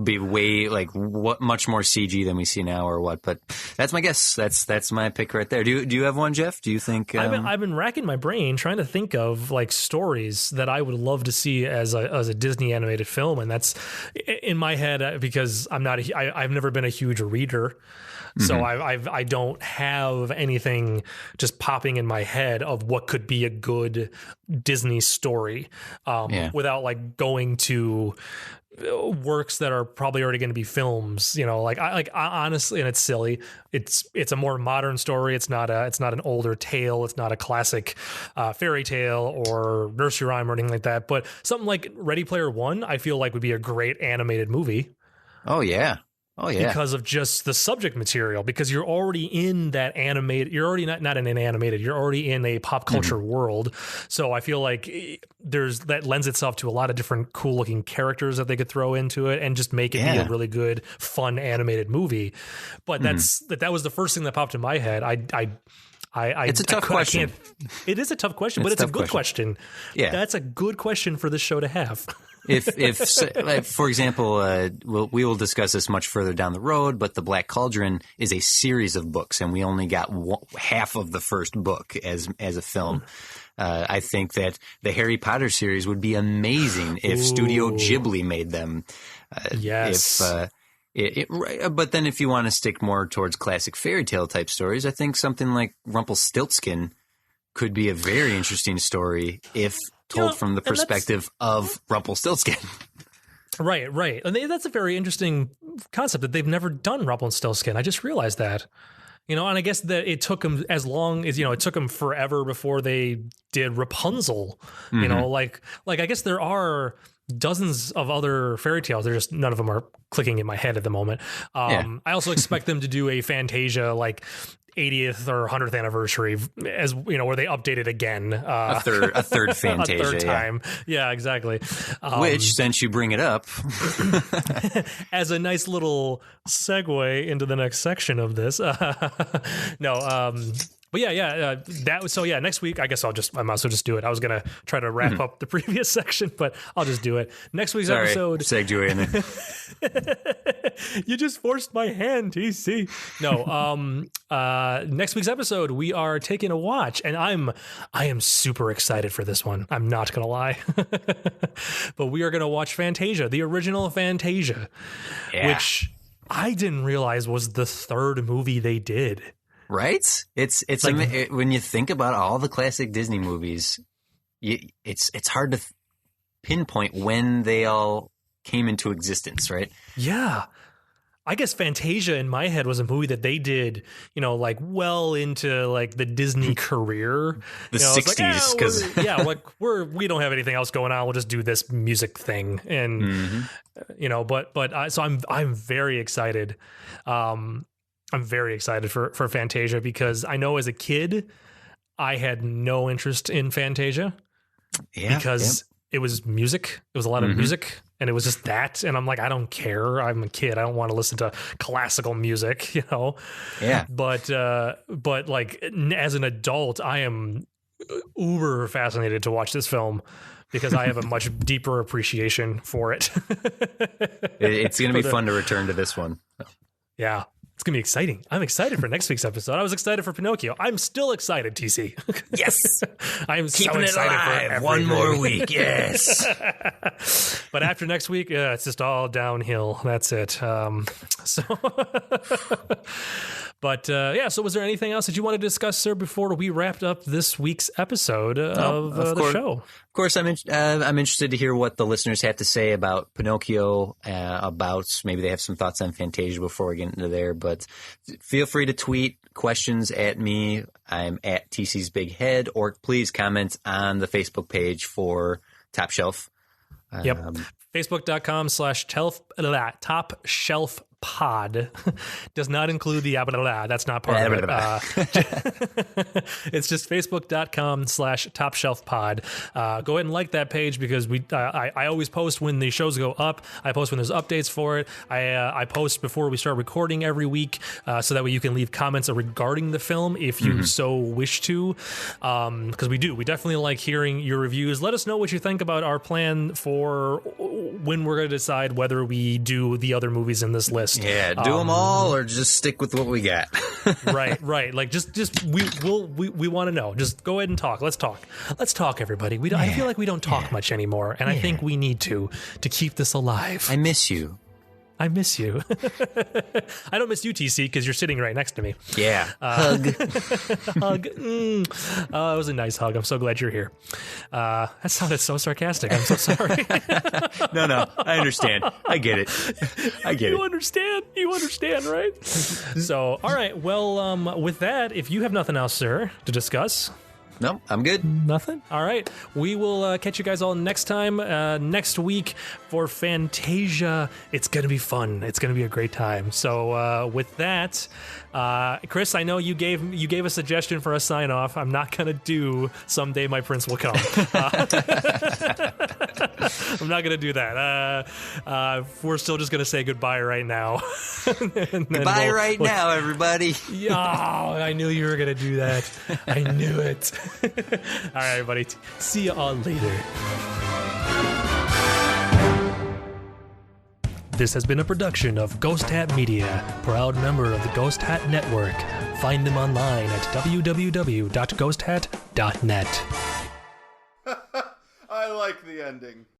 be way much more CG than we see now or what, but that's my guess. That's my pick right there. Do you have one, Jeff? Do you think? I've been racking my brain trying to think of like stories that I would love to see as a Disney animated film. And that's in my head because I've never been a huge reader. So I don't have anything just popping in my head of what could be a good Disney story without like going to works that are probably already going to be films, you know, I honestly, and it's silly. It's a more modern story. It's not an older tale. It's not a classic fairy tale or nursery rhyme or anything like that. But something like Ready Player One, I feel like would be a great animated movie. Oh yeah. Because of just the subject material, because you're already in that animated, you're already not in an animated, you're already in a pop culture world. So I feel like that lends itself to a lot of different cool looking characters that they could throw into it and just make it be a really good, fun animated movie. But that was the first thing that popped in my head. It's a tough question. It is a tough question, but it's a good question. Yeah. That's a good question for this show to have. If for example, we will discuss this much further down the road, but The Black Cauldron is a series of books, and we only got half of the first book as a film. I think that the Harry Potter series would be amazing if Studio Ghibli made them. Yes. But then if you want to stick more towards classic fairy tale type stories, I think something like Rumpelstiltskin could be a very interesting story if told from the perspective of Rumpelstiltskin. Right. And that's a very interesting concept that they've never done Rumpelstiltskin. I just realized that. And I guess that it took them as long as, it took them forever before they did Rapunzel. Like I guess there are dozens of other fairy tales. They're just, none of them are clicking in my head at the moment. I also expect them to do a Fantasia, 80th or 100th anniversary, as where they update it again, a third Fantasia, a third time. Yeah, exactly. Which, since you bring it up, as a nice little segue into the next section of this, but that was, next week, I guess I might as well just do it. I was going to try to wrap up the previous section, but I'll just do it. Next week's episode. Segue. You just forced my hand, TC. No, next week's episode, we are taking a watch, and I am super excited for this one. I'm not going to lie. But we are going to watch Fantasia, the original Fantasia, which I didn't realize was the third movie they did. Right? It's when you think about all the classic Disney movies, it's hard to pinpoint when they all came into existence, right? Yeah. I guess Fantasia in my head was a movie that they did, well into the Disney career. The 60s. Because we don't have anything else going on. We'll just do this music thing. And, so I'm very excited. I'm very excited for Fantasia because I know as a kid, I had no interest in Fantasia because it was music. It was a lot of music and it was just that. And I'm like, I don't care. I'm a kid. I don't want to listen to classical music, Yeah. But as an adult, I am uber fascinated to watch this film because I have a much deeper appreciation for it. It's going to be fun to return to this one. Yeah. It's going to be exciting. I'm excited for next week's episode. I was excited for Pinocchio. I'm still excited, TC. Yes. I'm keeping so excited for everything. One more week. Yes. But after next week, it's just all downhill. That's it. So was there anything else that you want to discuss, sir, before we wrapped up this week's episode of the show? Of course, I'm interested to hear what the listeners have to say about Pinocchio, about maybe they have some thoughts on Fantasia before we get into there. But feel free to tweet questions at me. I'm at TC's Big Head, or please comment on the Facebook page for Top Shelf. Yep. Facebook.com/Top Shelf Pod does not include the that's not part of it. It's just Facebook.com/Top Shelf Pod. Go ahead and like that page because I always post when the shows go up. I post when there's updates for it. I post before we start recording every week, so that way you can leave comments regarding the film if you so wish to. Because we definitely like hearing your reviews. Let us know what you think about our plan for when we're going to decide whether we do the other movies in this list. Yeah, do them all or just stick with what we got. Right. Like just we want to know. Just go ahead and talk. Let's talk, everybody. I feel like we don't talk much anymore, and I think we need to keep this alive. I miss you. I miss you. I don't miss you, TC, because you're sitting right next to me. Yeah. Hug. Hug. It was a nice hug. I'm so glad you're here. That sounded so sarcastic. I'm so sorry. No. I understand. I get it. You understand. You understand, right? So, all right. Well, with that, if you have nothing else, sir, to discuss... No, I'm good. Nothing? All right. We will catch you guys all next time, next week for Fantasia. It's going to be fun. It's going to be a great time. So with that, Chris, I know you gave a suggestion for a sign off. I'm not going to do Someday My Prince Will Come. I'm not going to do that. We're still just going to say goodbye right now. Goodbye now, everybody. Yeah, I knew you were going to do that. I knew it. All right, everybody. See you all later. This has been a production of Ghost Hat Media, proud member of the Ghost Hat Network. Find them online at www.ghosthat.net. I like the ending.